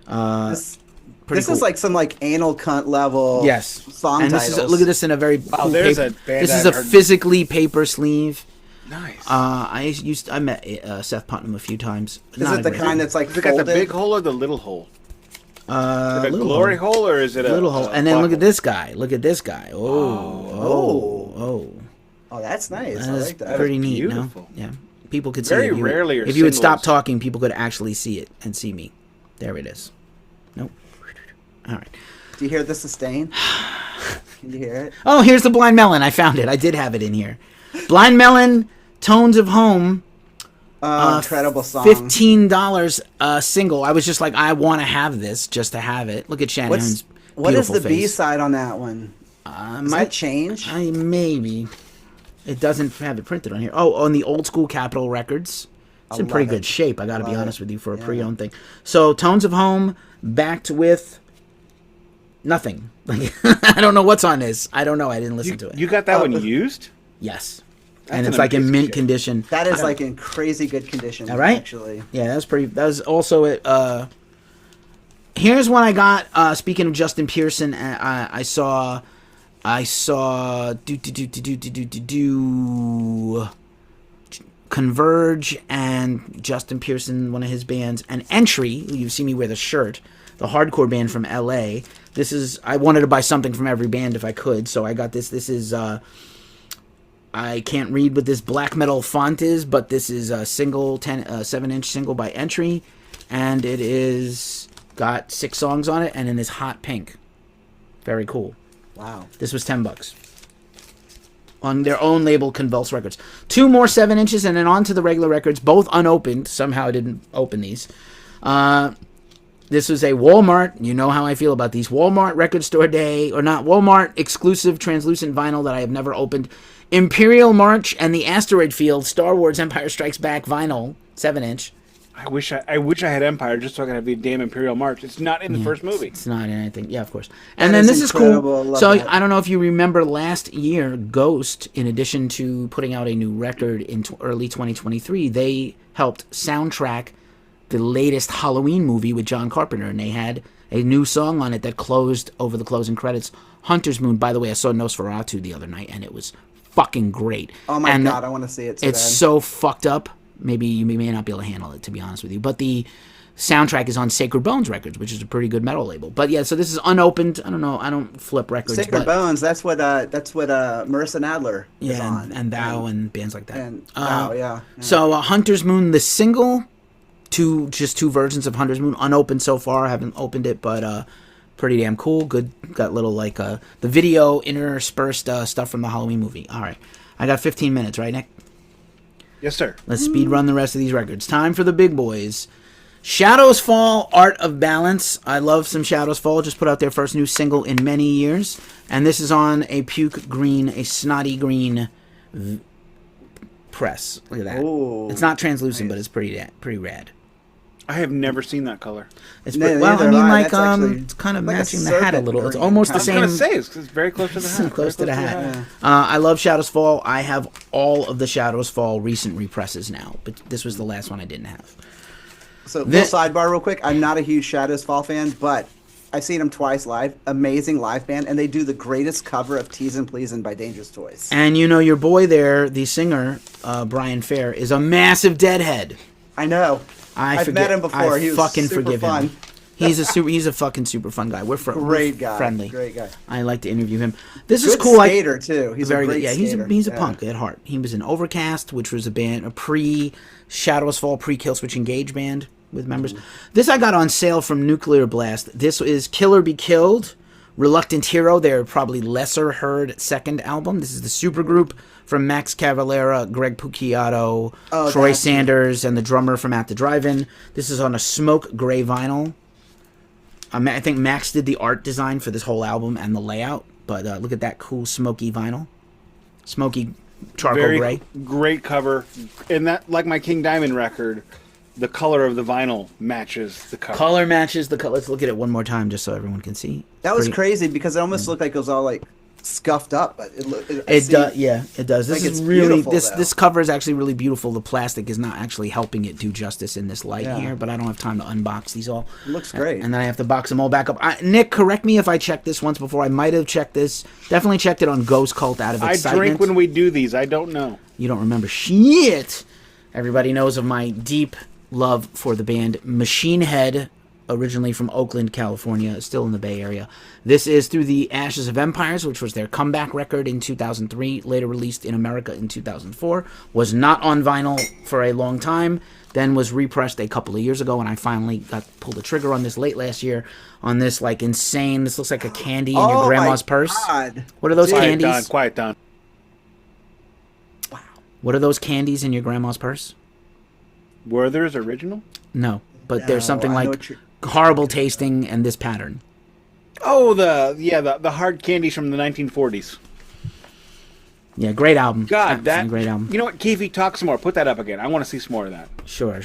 Speaker 3: This
Speaker 2: Cool.
Speaker 3: is like some like anal cunt level song
Speaker 2: and this
Speaker 3: titles.
Speaker 2: is look at this in a very cool
Speaker 1: there's
Speaker 2: paper.
Speaker 1: a band
Speaker 2: This is
Speaker 1: I've
Speaker 2: a
Speaker 1: heard.
Speaker 2: physically paper sleeve.
Speaker 1: Nice.
Speaker 2: I met Seth Putnam a few times.
Speaker 3: Is
Speaker 2: Not
Speaker 3: it
Speaker 2: a
Speaker 3: the
Speaker 2: great
Speaker 3: kind
Speaker 2: one.
Speaker 3: that's like
Speaker 1: Has it got the
Speaker 3: folded?
Speaker 1: big hole or the little hole? Is it a
Speaker 2: little
Speaker 1: glory hole or is it a
Speaker 2: little hole? And then look at this guy. Look at this guy. Oh.
Speaker 3: Oh, that's nice. I
Speaker 2: That's
Speaker 3: like that.
Speaker 2: pretty neat. No?
Speaker 1: beautiful.
Speaker 2: Yeah. People could
Speaker 1: Very
Speaker 2: see it. If you-
Speaker 1: rarely are
Speaker 2: If you would stop
Speaker 1: singles.
Speaker 2: talking, people could actually see it and see me. There it is. Nope. All right.
Speaker 3: Do you hear the sustain? Can you hear it?
Speaker 2: Oh, here's the Blind Melon. I found it. I did have it in here. Blind Melon, Tones of Home.
Speaker 3: Incredible song.
Speaker 2: $15 single. I was just like, I want to have this just to have it. Look at Shanahan's
Speaker 3: What is
Speaker 2: beautiful
Speaker 3: the
Speaker 2: face.
Speaker 3: B side on that one? Does that change?
Speaker 2: Maybe. It doesn't have it printed on here. Oh, on the old school Capitol Records. It's in pretty
Speaker 3: love
Speaker 2: good
Speaker 3: it.
Speaker 2: shape, I got to be
Speaker 3: Love
Speaker 2: honest
Speaker 3: it.
Speaker 2: with you, for a
Speaker 3: Yeah.
Speaker 2: pre-owned thing. So, Tones of Home, backed with nothing. Like, I don't know what's on this. I don't know. I didn't listen to it.
Speaker 1: You got that one used?
Speaker 2: Yes.
Speaker 1: That's
Speaker 2: And
Speaker 1: an
Speaker 2: it's like in
Speaker 1: amazing
Speaker 2: mint
Speaker 1: shape.
Speaker 2: condition.
Speaker 3: That is like in crazy good condition.
Speaker 2: All right.
Speaker 3: Actually.
Speaker 2: Yeah, that was also it. Here's one I got. Speaking of Justin Pearson, I saw Converge and Justin Pearson, one of his bands, and Entry. You've seen me wear the shirt. The hardcore band from L.A. This is. I wanted to buy something from every band if I could, so I got this. This is. I can't read what this black metal font is, but this is a single 7-inch single by Entry, and it is got 6 songs on it, and in this hot pink. Very cool.
Speaker 3: Wow.
Speaker 2: This was $10 on their own label, Convulse Records. 2 more 7 inches, and then on to the regular records, both unopened. Somehow I didn't open these. This was a Walmart. You know how I feel about these Walmart record store day, or not Walmart exclusive translucent vinyl that I have never opened. Imperial March and the Asteroid Field Star Wars Empire Strikes Back vinyl, 7-inch.
Speaker 1: I wish I had Empire just so I could have the damn Imperial March. It's not in the first movie.
Speaker 2: It's not in anything. Yeah, of course. And
Speaker 3: That
Speaker 2: then
Speaker 3: is
Speaker 2: this is
Speaker 3: incredible. I
Speaker 2: cool.
Speaker 3: love
Speaker 2: So
Speaker 3: that.
Speaker 2: I don't know if you remember last year, Ghost, in addition to putting out a new record in early 2023, they helped soundtrack the latest Halloween movie with John Carpenter, and they had a new song on it that closed over the closing credits. Hunter's Moon. By the way, I saw Nosferatu the other night, and it was fucking great.
Speaker 3: Oh my
Speaker 2: And
Speaker 3: god, I want to see it. So
Speaker 2: it's
Speaker 3: bad.
Speaker 2: so fucked up. Maybe you may not be able to handle it, to be honest with you. But the soundtrack is on Sacred Bones Records, which is a pretty good metal label. But yeah, so this is unopened. I don't know. I don't flip records.
Speaker 3: Sacred
Speaker 2: but,
Speaker 3: Bones. That's what Marissa Nadler is
Speaker 2: yeah,
Speaker 3: on.
Speaker 2: and Thou and bands like that.
Speaker 3: And Thou, yeah.
Speaker 2: So Hunter's Moon, the single, just two versions of Hunter's Moon, unopened so far. I haven't opened it, but pretty damn cool. Good, got little like the video interspersed stuff from the Halloween movie. All right, I got 15 minutes, right, Nick?
Speaker 1: Yes, sir.
Speaker 2: Let's speed run the rest of these records. Time for the big boys. Shadows Fall, Art of Balance. I love some Shadows Fall. Just put out their first new single in many years. And this is on a puke green, a snotty green press. Look at that.
Speaker 3: Ooh,
Speaker 2: it's not translucent, but it's pretty rad.
Speaker 1: I have never seen that color.
Speaker 2: It's
Speaker 3: No,
Speaker 2: pretty, well, I
Speaker 3: neither
Speaker 2: mean,
Speaker 3: have I.
Speaker 2: like,
Speaker 3: That's actually
Speaker 2: it's kind of
Speaker 3: like a
Speaker 2: matching the hat a
Speaker 3: serpent
Speaker 2: little. It's
Speaker 3: green
Speaker 2: almost
Speaker 3: kind
Speaker 2: the
Speaker 1: I was
Speaker 2: same.
Speaker 1: going to say, it's very close to the hat.
Speaker 2: Close to the
Speaker 1: Very
Speaker 2: hat. I love Shadows Fall. I have all of the Shadows Fall recent represses now, but this was the last one I didn't have.
Speaker 3: So, little sidebar, real quick. I'm not a huge Shadows Fall fan, but I've seen them twice live. Amazing live band, and they do the greatest cover of "Teasin' Pleasin' by Dangerous Toys.
Speaker 2: And you know your boy there, the singer, Brian Fair, is a massive Deadhead.
Speaker 3: I know. I've met him before. He was
Speaker 2: fucking
Speaker 3: super
Speaker 2: forgive
Speaker 3: fun.
Speaker 2: him. He's a fucking super fun guy. We're
Speaker 3: Great guy.
Speaker 2: friendly.
Speaker 3: Great guy.
Speaker 2: I like to interview him. This
Speaker 3: Good
Speaker 2: is cool.
Speaker 3: skater too. He's
Speaker 2: very
Speaker 3: a great
Speaker 2: good. Yeah,
Speaker 3: skater.
Speaker 2: he's a punk at heart. He was in Overcast, which was a band, a pre Shadows Fall, pre Killswitch Engage band with members. This I got on sale from Nuclear Blast. This is Killer Be Killed, Reluctant Hero, their probably lesser heard second album. This is the supergroup from Max Cavalera, Greg Pucciato, Troy Sanders, and the drummer from At the Drive-In. This is on a smoke gray vinyl. I think Max did the art design for this whole album and the layout, but look at that cool smoky vinyl. Smoky charcoal gray.
Speaker 1: Great cover. And that, like my King Diamond record, the color of the vinyl matches the cover.
Speaker 2: Color matches the color. Let's look at it one more time just so everyone can see.
Speaker 3: That was crazy because it almost looked like it was all like scuffed up, but
Speaker 2: it does. Yeah, it does. This is really
Speaker 3: this
Speaker 2: this cover is actually really beautiful. The plastic is not actually helping it do justice in this light here, but I don't have time to unbox these all.
Speaker 3: It looks great,
Speaker 2: and then I have to box them all back up. Nick, correct me if I checked this once before. I might have checked this. Definitely checked it on Ghost Cult out of excitement.
Speaker 1: I drink when we do these. I don't know.
Speaker 2: You don't remember shit. Everybody knows of my deep love for the band Machine Head, originally from Oakland, California, still in the Bay Area. This is Through the Ashes of Empires, which was their comeback record in 2003, later released in America in 2004. Was not on vinyl for a long time, then was repressed a couple of years ago, and I finally pulled the trigger on this late last year, on this like insane, this looks like a candy in your grandma's purse.
Speaker 3: God.
Speaker 2: What are those candies?
Speaker 1: Quiet down.
Speaker 3: Wow.
Speaker 2: What are those candies in your grandma's purse?
Speaker 1: Werther's original?
Speaker 2: No, but there's something like horrible tasting and this pattern.
Speaker 1: Oh, the hard candies from the 1940s.
Speaker 2: Yeah, great album.
Speaker 1: God, that
Speaker 2: great album.
Speaker 1: You know what, Keefy, talk some more. Put that up again. I want to see some more of that.
Speaker 2: Sure.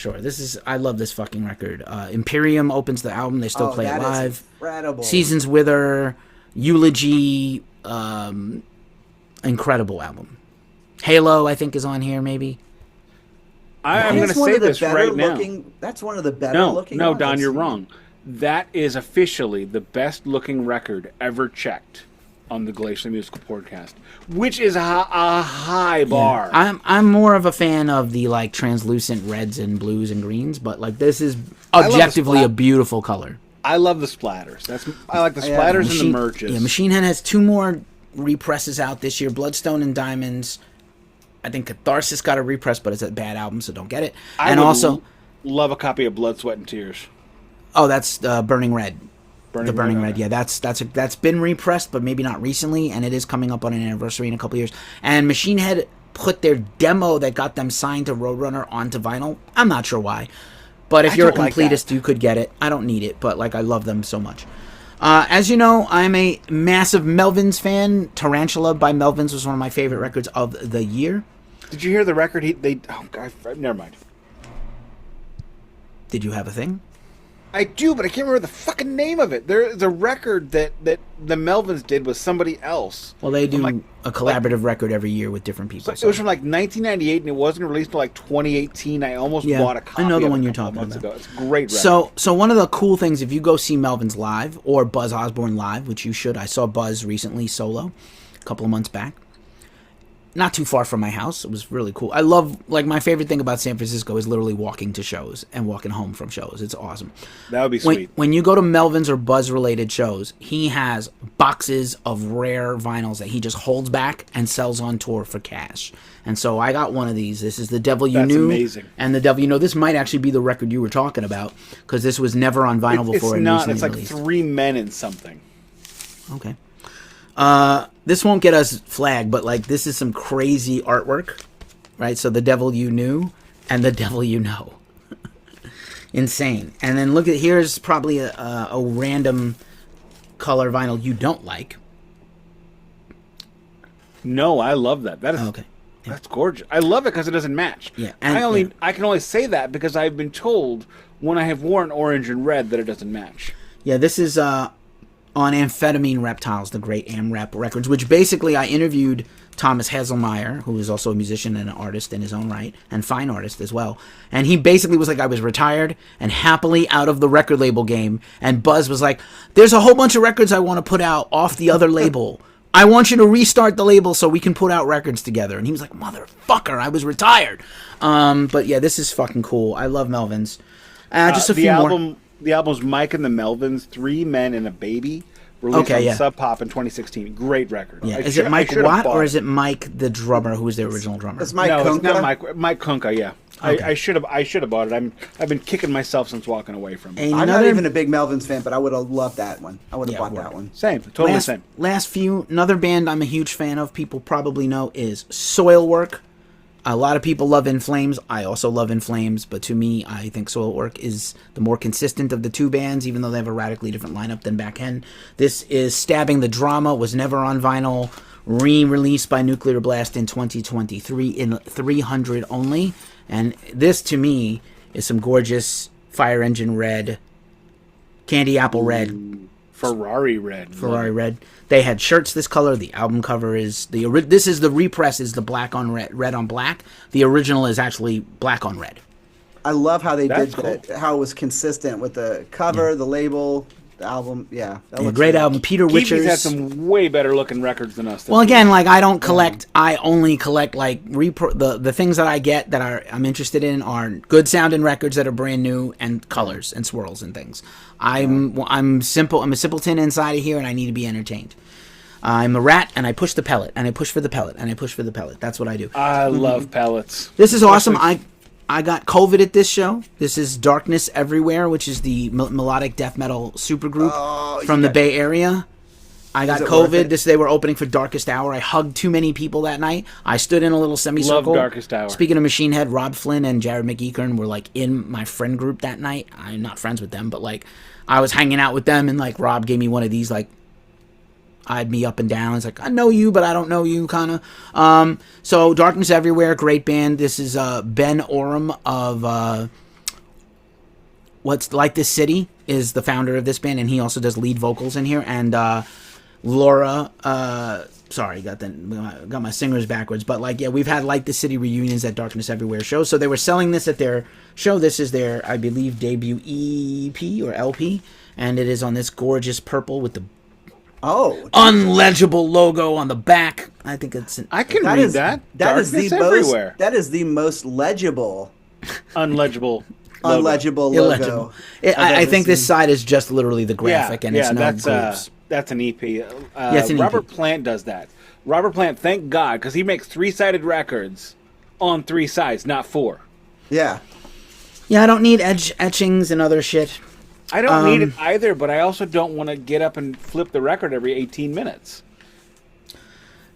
Speaker 2: I love this fucking record. Imperium opens the album. They still play it live.
Speaker 3: Incredible.
Speaker 2: Seasons Wither, Eulogy, incredible album. Halo, I think, is on here maybe.
Speaker 1: I'm going to say this right now.
Speaker 3: That's one of the better looking.
Speaker 1: No, Don, you're wrong. That is officially the best looking record ever checked on the Glacially Musical Podcast, which is a high bar.
Speaker 2: Yeah. I'm more of a fan of the like translucent reds and blues and greens, but like this is objectively a beautiful color.
Speaker 1: I love the splatters. I like the splatters and the merges.
Speaker 2: Yeah, Machine Head has 2 more represses out this year: Bloodstone and Diamonds. I think Catharsis got a repress, but it's a bad album, so don't get it.
Speaker 1: I also love a copy of Blood, Sweat, and Tears.
Speaker 2: Oh, that's Burning Red. Burning Red. Yeah, that's been repressed, but maybe not recently, and it is coming up on an anniversary in a couple years. And Machine Head put their demo that got them signed to Roadrunner onto vinyl. I'm not sure why, but if you're a completist, you could get it. I don't need it, but like I love them so much. As you know, I'm a massive Melvins fan. Tarantula by Melvins was one of my favorite records of the year.
Speaker 1: Did you hear the record? Never mind.
Speaker 2: Did you have a thing?
Speaker 1: I do, but I can't remember the fucking name of it. There's a record that the Melvins did with somebody else.
Speaker 2: Well, they do a collaborative record every year with different people.
Speaker 1: So. It was from like 1998, and it wasn't released until like 2018. I almost bought a copy.
Speaker 2: I know the
Speaker 1: of
Speaker 2: one
Speaker 1: it
Speaker 2: you're talking about.
Speaker 1: Ago. It's a great record.
Speaker 2: So one of the cool things, if you go see Melvins live or Buzz Osborne live, which you should. I saw Buzz recently solo, a couple of months back. Not too far from my house. It was really cool. I love, like, my favorite thing about San Francisco is literally walking to shows and walking home from shows. It's awesome.
Speaker 1: That would be sweet.
Speaker 2: When you go to Melvin's or Buzz-related shows, he has boxes of rare vinyls that he just holds back and sells on tour for cash. And so I got one of these. This is The Devil You Knew.
Speaker 1: That's amazing.
Speaker 2: And The Devil You Know. This might actually be the record you were talking about, because this was never on vinyl before.
Speaker 1: It's not. It's like
Speaker 2: released.
Speaker 1: 3 men and something.
Speaker 2: Okay. This won't get us flagged, but like this is some crazy artwork, right? So The Devil You Knew and The Devil You Know. Insane. And then look at, here's probably a random color vinyl you don't like.
Speaker 1: No, I love that. That is
Speaker 2: okay. Yeah.
Speaker 1: That's gorgeous. I love it because it doesn't match.
Speaker 2: Yeah,
Speaker 1: and I can only say that because I've been told when I have worn orange and red that it doesn't match.
Speaker 2: Yeah, this is on Amphetamine Reptiles, the great AmRep Records, which basically I interviewed Thomas Haselmeyer, who is also a musician and an artist in his own right, and fine artist as well. And he basically was like, I was retired and happily out of the record label game. And Buzz was like, there's a whole bunch of records I want to put out off the other label. I want you to restart the label so we can put out records together. And he was like, motherfucker, I was retired. But yeah, this is fucking cool. I love Melvins. Just a few more.
Speaker 1: The album's Mike and the Melvins, Three Men and a Baby, released on Sub Pop in 2016. Great record.
Speaker 2: Yeah. Is it Mike Watt or is it Mike the drummer, who was the original drummer?
Speaker 3: It's Mike
Speaker 1: No,
Speaker 3: Kunka?
Speaker 1: it's not Mike Kunka, yeah.
Speaker 2: Okay.
Speaker 1: I should have bought it. I've been kicking myself since walking away from it.
Speaker 3: I'm not even a big Melvins fan, but I would have loved that one. I would have bought
Speaker 2: word.
Speaker 3: that one.
Speaker 1: Same, totally same.
Speaker 2: Last few, another band I'm a huge fan of, people probably know, is Soilwork. A lot of people love In Flames. I also love In Flames, but to me, I think Soilwork is the more consistent of the two bands, even though they have a radically different lineup than back then. This is Stabbing the Drama, was never on vinyl, re-released by Nuclear Blast in 2023 in 300 only. And this, to me, is some gorgeous Fire Engine red, Candy Apple red,
Speaker 1: Ferrari red.
Speaker 2: They had shirts this color. The album cover is this is the repress, is the black on red on black. The original is actually black on red.
Speaker 3: I love how they
Speaker 1: That's
Speaker 3: did that, how it was consistent with the cover, the label, the album. Yeah, that looks
Speaker 2: great
Speaker 3: good.
Speaker 2: album. Peter
Speaker 1: Keefy's
Speaker 2: Witchers
Speaker 1: had some way better looking records than us.
Speaker 2: Well, again, like I don't collect. I only collect like the things that I get that I'm interested in are good sounding records that are brand new and colors and swirls and things. I'm simple. I'm a simpleton inside of here, and I need to be entertained. I'm a rat, and I push the pellet, and I push for the pellet, and I push for the pellet. That's what I do.
Speaker 1: I love pellets.
Speaker 2: This is awesome. I got COVID at this show. This is Darkness Everywhere, which is the melodic death metal supergroup from the Bay Area. I got COVID. They were opening for Darkest Hour. I hugged too many people that night. I stood in a little semicircle.
Speaker 1: Love Darkest Hour.
Speaker 2: Speaking of Machine Head, Rob Flynn and Jared McEachern were like in my friend group that night. I'm not friends with them, but like I was hanging out with them, and like Rob gave me one of these like eyed me up and down. It's like, I know you, but I don't know you, kind of. So Darkness Everywhere, great band. This is Ben Oram of What's Like This City is the founder of this band, and he also does lead vocals in here. And Laura, sorry, got my singers backwards, but like, yeah, we've had Like This City reunions at Darkness Everywhere shows. So they were selling this at their show. This is their, I believe, debut EP or LP, and it is on this gorgeous purple with the unlegible logo on the back. I think it's.
Speaker 1: I can read that.
Speaker 3: That is the
Speaker 1: everywhere.
Speaker 3: most. That is the most legible.
Speaker 1: Unlegible.
Speaker 3: Unlegible logo.
Speaker 2: I think this side is just literally the graphic, and it's no groups.
Speaker 1: That's an EP.
Speaker 2: It's an
Speaker 1: Robert
Speaker 2: EP.
Speaker 1: Plant does that. Robert Plant, thank God, because he makes 3-sided records on 3 sides, not 4.
Speaker 3: Yeah.
Speaker 2: Yeah, I don't need etchings and other shit.
Speaker 1: I don't need it either, but I also don't want to get up and flip the record every 18 minutes.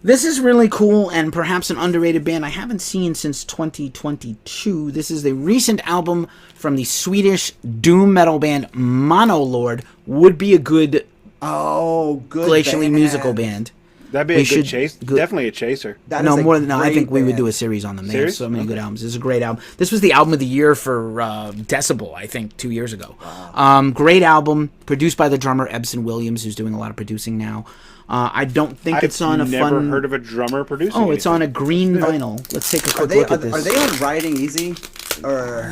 Speaker 2: This is really cool and perhaps an underrated band I haven't seen since 2022. This is the recent album from the Swedish doom metal band Monolord. Would be a good Glacially
Speaker 3: band.
Speaker 2: musical band.
Speaker 1: That'd be a good chase. Definitely a chaser.
Speaker 2: I think we would do a series on them. They have so many good albums. This is a great album. This was the album of the year for Decibel, I think, 2 years ago. Wow. Great album, produced by the drummer Ebson Williams, who's doing a lot of producing now. I don't think it's on a fun...
Speaker 1: I've never heard of a drummer producing
Speaker 2: it's on a green vinyl. Let's take a quick look at this.
Speaker 3: Are they on Riding Easy? Or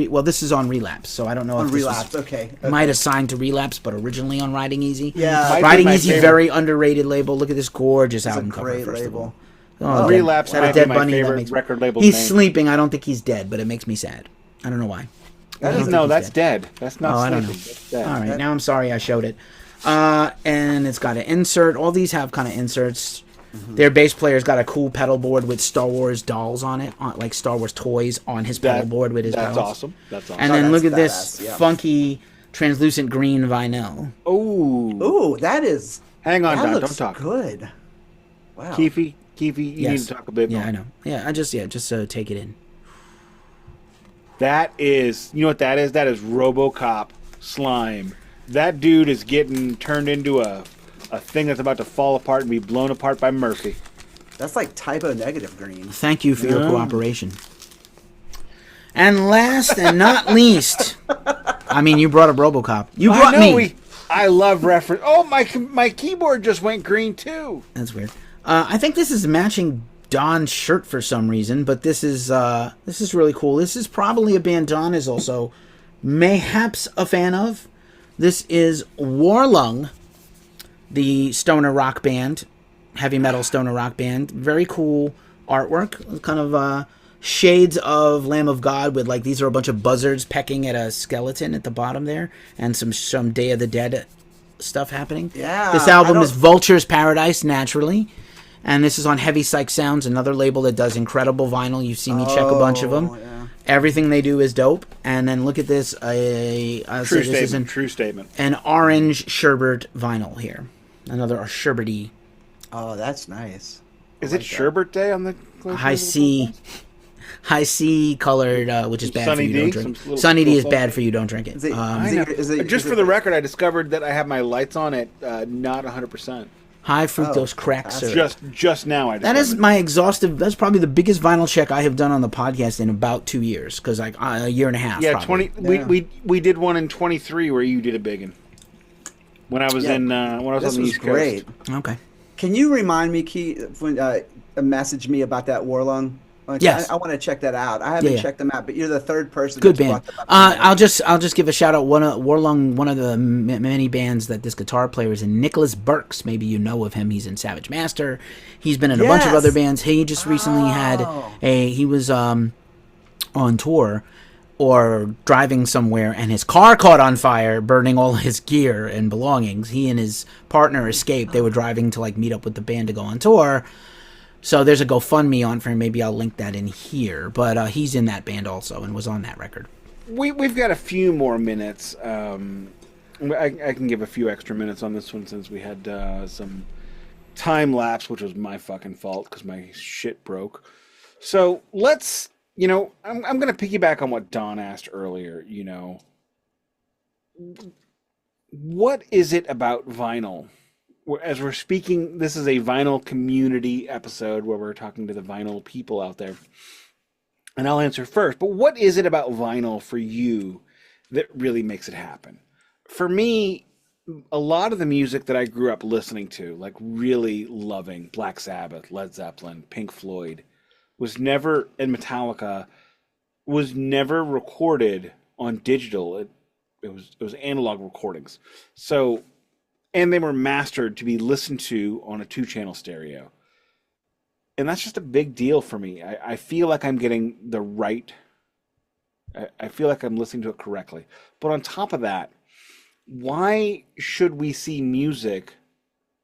Speaker 2: well, this is on Relapse, so I don't know if this
Speaker 3: Relapse. Okay.
Speaker 2: Might assign to Relapse, but originally on Riding Easy.
Speaker 3: Yeah,
Speaker 2: Riding Easy, very underrated label. Look at this gorgeous album cover.
Speaker 3: Great label.
Speaker 1: Relapse
Speaker 2: had a
Speaker 1: might
Speaker 2: dead
Speaker 1: be my
Speaker 2: bunny.
Speaker 1: favorite record label.
Speaker 2: He's sleeping. I don't think he's dead, but it makes me sad. I don't know why.
Speaker 1: That's dead. That's not.
Speaker 2: I don't know. All right, now I'm sorry I showed it. And it's got an insert. All these have kind of inserts. Mm-hmm. Their bass player's got a cool pedal board with Star Wars dolls on it, like Star Wars toys on his pedal board with his pedals.
Speaker 1: That's awesome.
Speaker 2: And then look at this funky translucent green vinyl.
Speaker 3: Oh, that is.
Speaker 1: Hang on, Don.
Speaker 3: Looks
Speaker 1: Don't talk.
Speaker 3: Good. Wow.
Speaker 1: Keefy, you need to talk a bit more.
Speaker 2: Yeah, I know. Yeah, just take it in.
Speaker 1: That is, you know what that is? That is RoboCop slime. That dude is getting turned into a thing that's about to fall apart and be blown apart by Murphy.
Speaker 3: That's like typo negative green.
Speaker 2: Thank you for your cooperation. And last and not least, I mean, you brought up RoboCop. You brought me.
Speaker 1: I love reference. Oh, my keyboard just went green too.
Speaker 2: That's weird. I think this is matching Don's shirt for some reason, but this is really cool. This is probably a band Don is also mayhaps a fan of. This is Warlung, the stoner rock band, heavy metal stoner rock band. Very cool artwork, kind of shades of Lamb of God with like these are a bunch of buzzards pecking at a skeleton at the bottom there, and some Day of the Dead stuff happening. This
Speaker 3: Yeah, I
Speaker 2: album is
Speaker 3: don't.
Speaker 2: Vulture's Paradise, naturally, and this is on Heavy Psych Sounds, another label that does incredible vinyl. You've seen me check a bunch of them.
Speaker 3: Oh, yeah.
Speaker 2: Everything they do is dope. And then look at this. I'll say
Speaker 1: True
Speaker 2: this is
Speaker 1: statement. True statement.
Speaker 2: an orange sherbet vinyl here. Another sherbety
Speaker 3: Oh, that's nice. I
Speaker 1: Is it
Speaker 3: like that.
Speaker 1: Sherbert Day on the
Speaker 2: high C, high C colored, which is bad
Speaker 1: Sunny
Speaker 2: for you.
Speaker 1: D?
Speaker 2: Don't
Speaker 1: Some
Speaker 2: drink.
Speaker 1: little-
Speaker 2: Sunny D is
Speaker 1: little
Speaker 2: bad
Speaker 1: fuzz?
Speaker 2: for you. Don't drink it.
Speaker 3: Is it,
Speaker 1: I
Speaker 3: is
Speaker 1: know.
Speaker 3: it, is it,
Speaker 1: Just
Speaker 3: is
Speaker 1: for
Speaker 3: it
Speaker 1: the record, I discovered that I have my lights on at not 100%.
Speaker 2: High fructose
Speaker 3: Oh,
Speaker 2: crack
Speaker 3: fantastic.
Speaker 2: syrup.
Speaker 1: Just now I
Speaker 2: That
Speaker 1: discovered.
Speaker 2: is my exhaustive. That's probably the biggest vinyl check I have done on the podcast in about 2 years, because like a year and a half.
Speaker 1: Yeah,
Speaker 2: probably.
Speaker 1: 20.
Speaker 3: Yeah.
Speaker 1: We did one in 23 where you did a big one. When I was
Speaker 3: Yeah,
Speaker 1: when I was
Speaker 3: This
Speaker 1: on the
Speaker 3: was
Speaker 1: East
Speaker 3: great.
Speaker 1: Coast.
Speaker 2: Okay.
Speaker 3: Can you remind me, Key, when message me about that Warlung? Like,
Speaker 2: Yes.
Speaker 3: I want to check that out. I haven't
Speaker 2: Yeah.
Speaker 3: checked them out, but you're the third person
Speaker 2: Good
Speaker 3: that's
Speaker 2: band.
Speaker 3: brought them up to me.
Speaker 2: I'll just give a shout out. Warlung, one of the many bands that this guitar player is in. Nicholas Burks, maybe you know of him. He's in Savage Master. He's been in a bunch of
Speaker 3: Yes.
Speaker 2: other bands. He just recently had
Speaker 3: Oh.
Speaker 2: he was on tour or driving somewhere, and his car caught on fire, burning all his gear and belongings. He and his partner escaped. They were driving to like meet up with the band to go on tour. So there's a GoFundMe on for him. Maybe I'll link that in here. But he's in that band also and was on that record.
Speaker 1: We've got a few more minutes. I can give a few extra minutes on this one since we had some time lapse, which was my fucking fault because my shit broke. So let's, I'm going to piggyback on what Don asked earlier. What is it about vinyl? As we're speaking, this is a vinyl community episode where we're talking to the vinyl people out there. And I'll answer first. But what is it about vinyl for you that really makes it happen? For me, a lot of the music that I grew up listening to, like really loving Black Sabbath, Led Zeppelin, Pink Floyd, and Metallica, was never recorded on digital. It was analog recordings. So, and they were mastered to be listened to on a 2-channel stereo. And that's just a big deal for me. I feel like I'm getting the right. I feel like I'm listening to it correctly. But on top of that, why should we see music,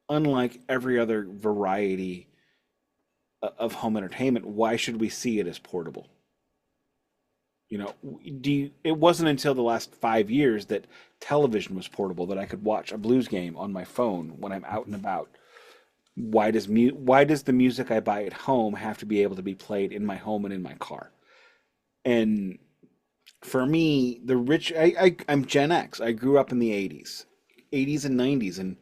Speaker 1: unlike every other variety of home entertainment, why should we see it as portable? It wasn't until the last 5 years that television was portable, that I could watch a blues game on my phone when I'm out and about. Why does the music I buy at home have to be able to be played in my home and in my car? And for me, I'm Gen X. I grew up in the 80s and 90s, and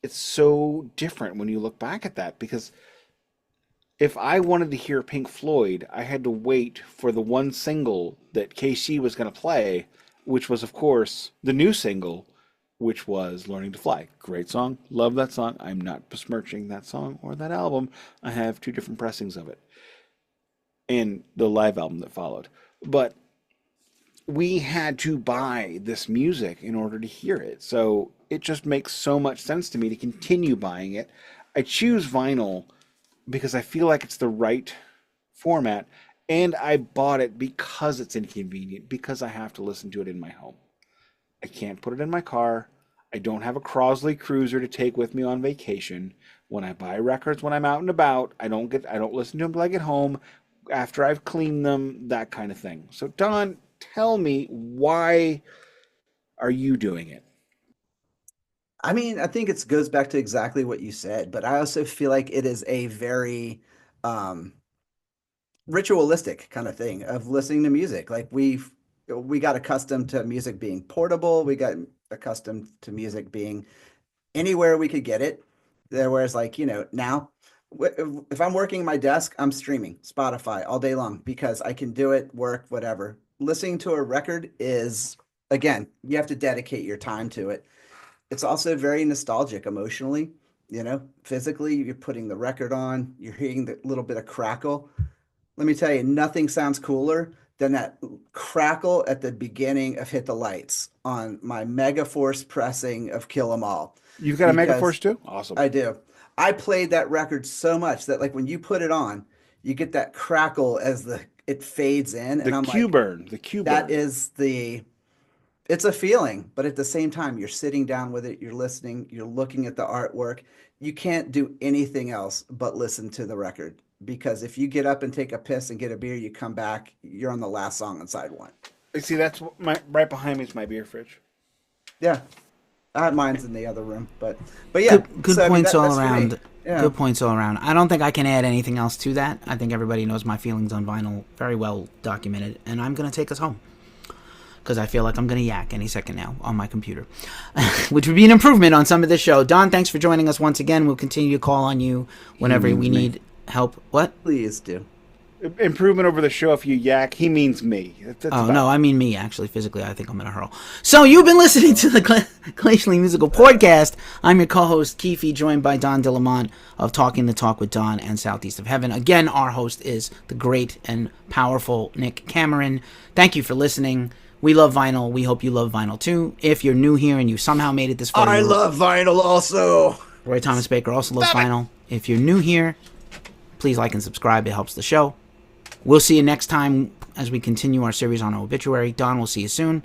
Speaker 1: it's so different when you look back at that, because if I wanted to hear Pink Floyd, I had to wait for the one single that KC was going to play, which was, of course, the new single, which was Learning to Fly. Great song. Love that song. I'm not besmirching that song or that album. I have 2 different pressings of it. And the live album that followed. But we had to buy this music in order to hear it. So it just makes so much sense to me to continue buying it. I choose vinyl because I feel like it's the right format, and I bought it because it's inconvenient, because I have to listen to it in my home. I can't put it in my car. I don't have a Crosley Cruiser to take with me on vacation. When I buy records when I'm out and about, I don't listen to them until I get home, after I've cleaned them, that kind of thing. So Don, tell me, why are you doing it?
Speaker 3: I mean, I think it goes back to exactly what you said, but I also feel like it is a very um, ritualistic kind of thing of listening to music. Like we got accustomed to music being portable. We got accustomed to music being anywhere we could get it. Whereas like, now if I'm working my desk, I'm streaming Spotify all day long because I can do it, work, whatever. Listening to a record is, again, you have to dedicate your time to it. It's also very nostalgic emotionally, physically, you're putting the record on, you're hearing the little bit of crackle. Let me tell you, nothing sounds cooler than that crackle at the beginning of Hit the Lights on my Mega Force pressing of Kill 'Em All,
Speaker 1: You've got a
Speaker 3: because
Speaker 1: Megaforce too? Awesome.
Speaker 3: I do. I played that record so much that like when you put it on, you get that crackle as it fades in,
Speaker 1: The
Speaker 3: and I'm
Speaker 1: Q
Speaker 3: like,
Speaker 1: burn, the Q
Speaker 3: that
Speaker 1: burn.
Speaker 3: is it's a feeling, but at the same time, you're sitting down with it, you're listening, you're looking at the artwork. You can't do anything else but listen to the record because if you get up and take a piss and get a beer, you come back, you're on the last song on side one.
Speaker 1: You see, that's my right behind me is my beer fridge.
Speaker 3: Yeah, mine's in the other room, but yeah,
Speaker 2: Good
Speaker 3: so, I mean,
Speaker 2: points all
Speaker 3: that's for me.
Speaker 2: around.
Speaker 3: Yeah.
Speaker 2: Good points all around. I don't think I can add anything else to that. I think everybody knows my feelings on vinyl, very well documented, and I'm going to take us home because I feel like I'm going to yak any second now on my computer, which would be an improvement on some of this show. Don, thanks for joining us once again. We'll continue to call on you whenever we need help. What?
Speaker 3: Please do.
Speaker 1: Improvement over the show if you yak. He means me.
Speaker 2: No, I mean me, actually. Physically, I think I'm going to hurl. So you've been listening to the Glacially Musical Podcast. I'm your co-host, Keefy, joined by Don De Leaumont of Talking the Talk with Don and Southeast of Heaven. Again, our host is the great and powerful Nick Cameron. Thank you for listening. We love vinyl. We hope you love vinyl, too. If you're new here and you somehow made it this far...
Speaker 3: I love vinyl also.
Speaker 2: Roy Thomas Baker also loves vinyl. If you're new here, please like and subscribe. It helps the show. We'll see you next time as we continue our series on Obituary. Don, we'll see you soon.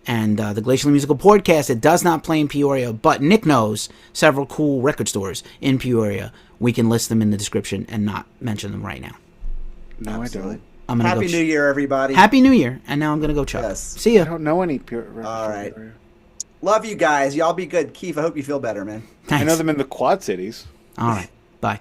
Speaker 2: And the Glacially Musical Podcast, it does not play in Peoria, but Nick knows several cool record stores in Peoria. We can list them in the description and not mention them right now.
Speaker 1: No,
Speaker 3: Absolutely.
Speaker 1: I don't.
Speaker 3: Happy New Year, everybody.
Speaker 2: Happy New Year. And now I'm going to go chug.
Speaker 3: Yes.
Speaker 2: See ya.
Speaker 1: I don't know any pure.
Speaker 3: All right. Love you guys. Y'all be good. Keith, I hope you feel better, man.
Speaker 2: Thanks.
Speaker 1: I know them in the Quad Cities.
Speaker 2: All right. Bye.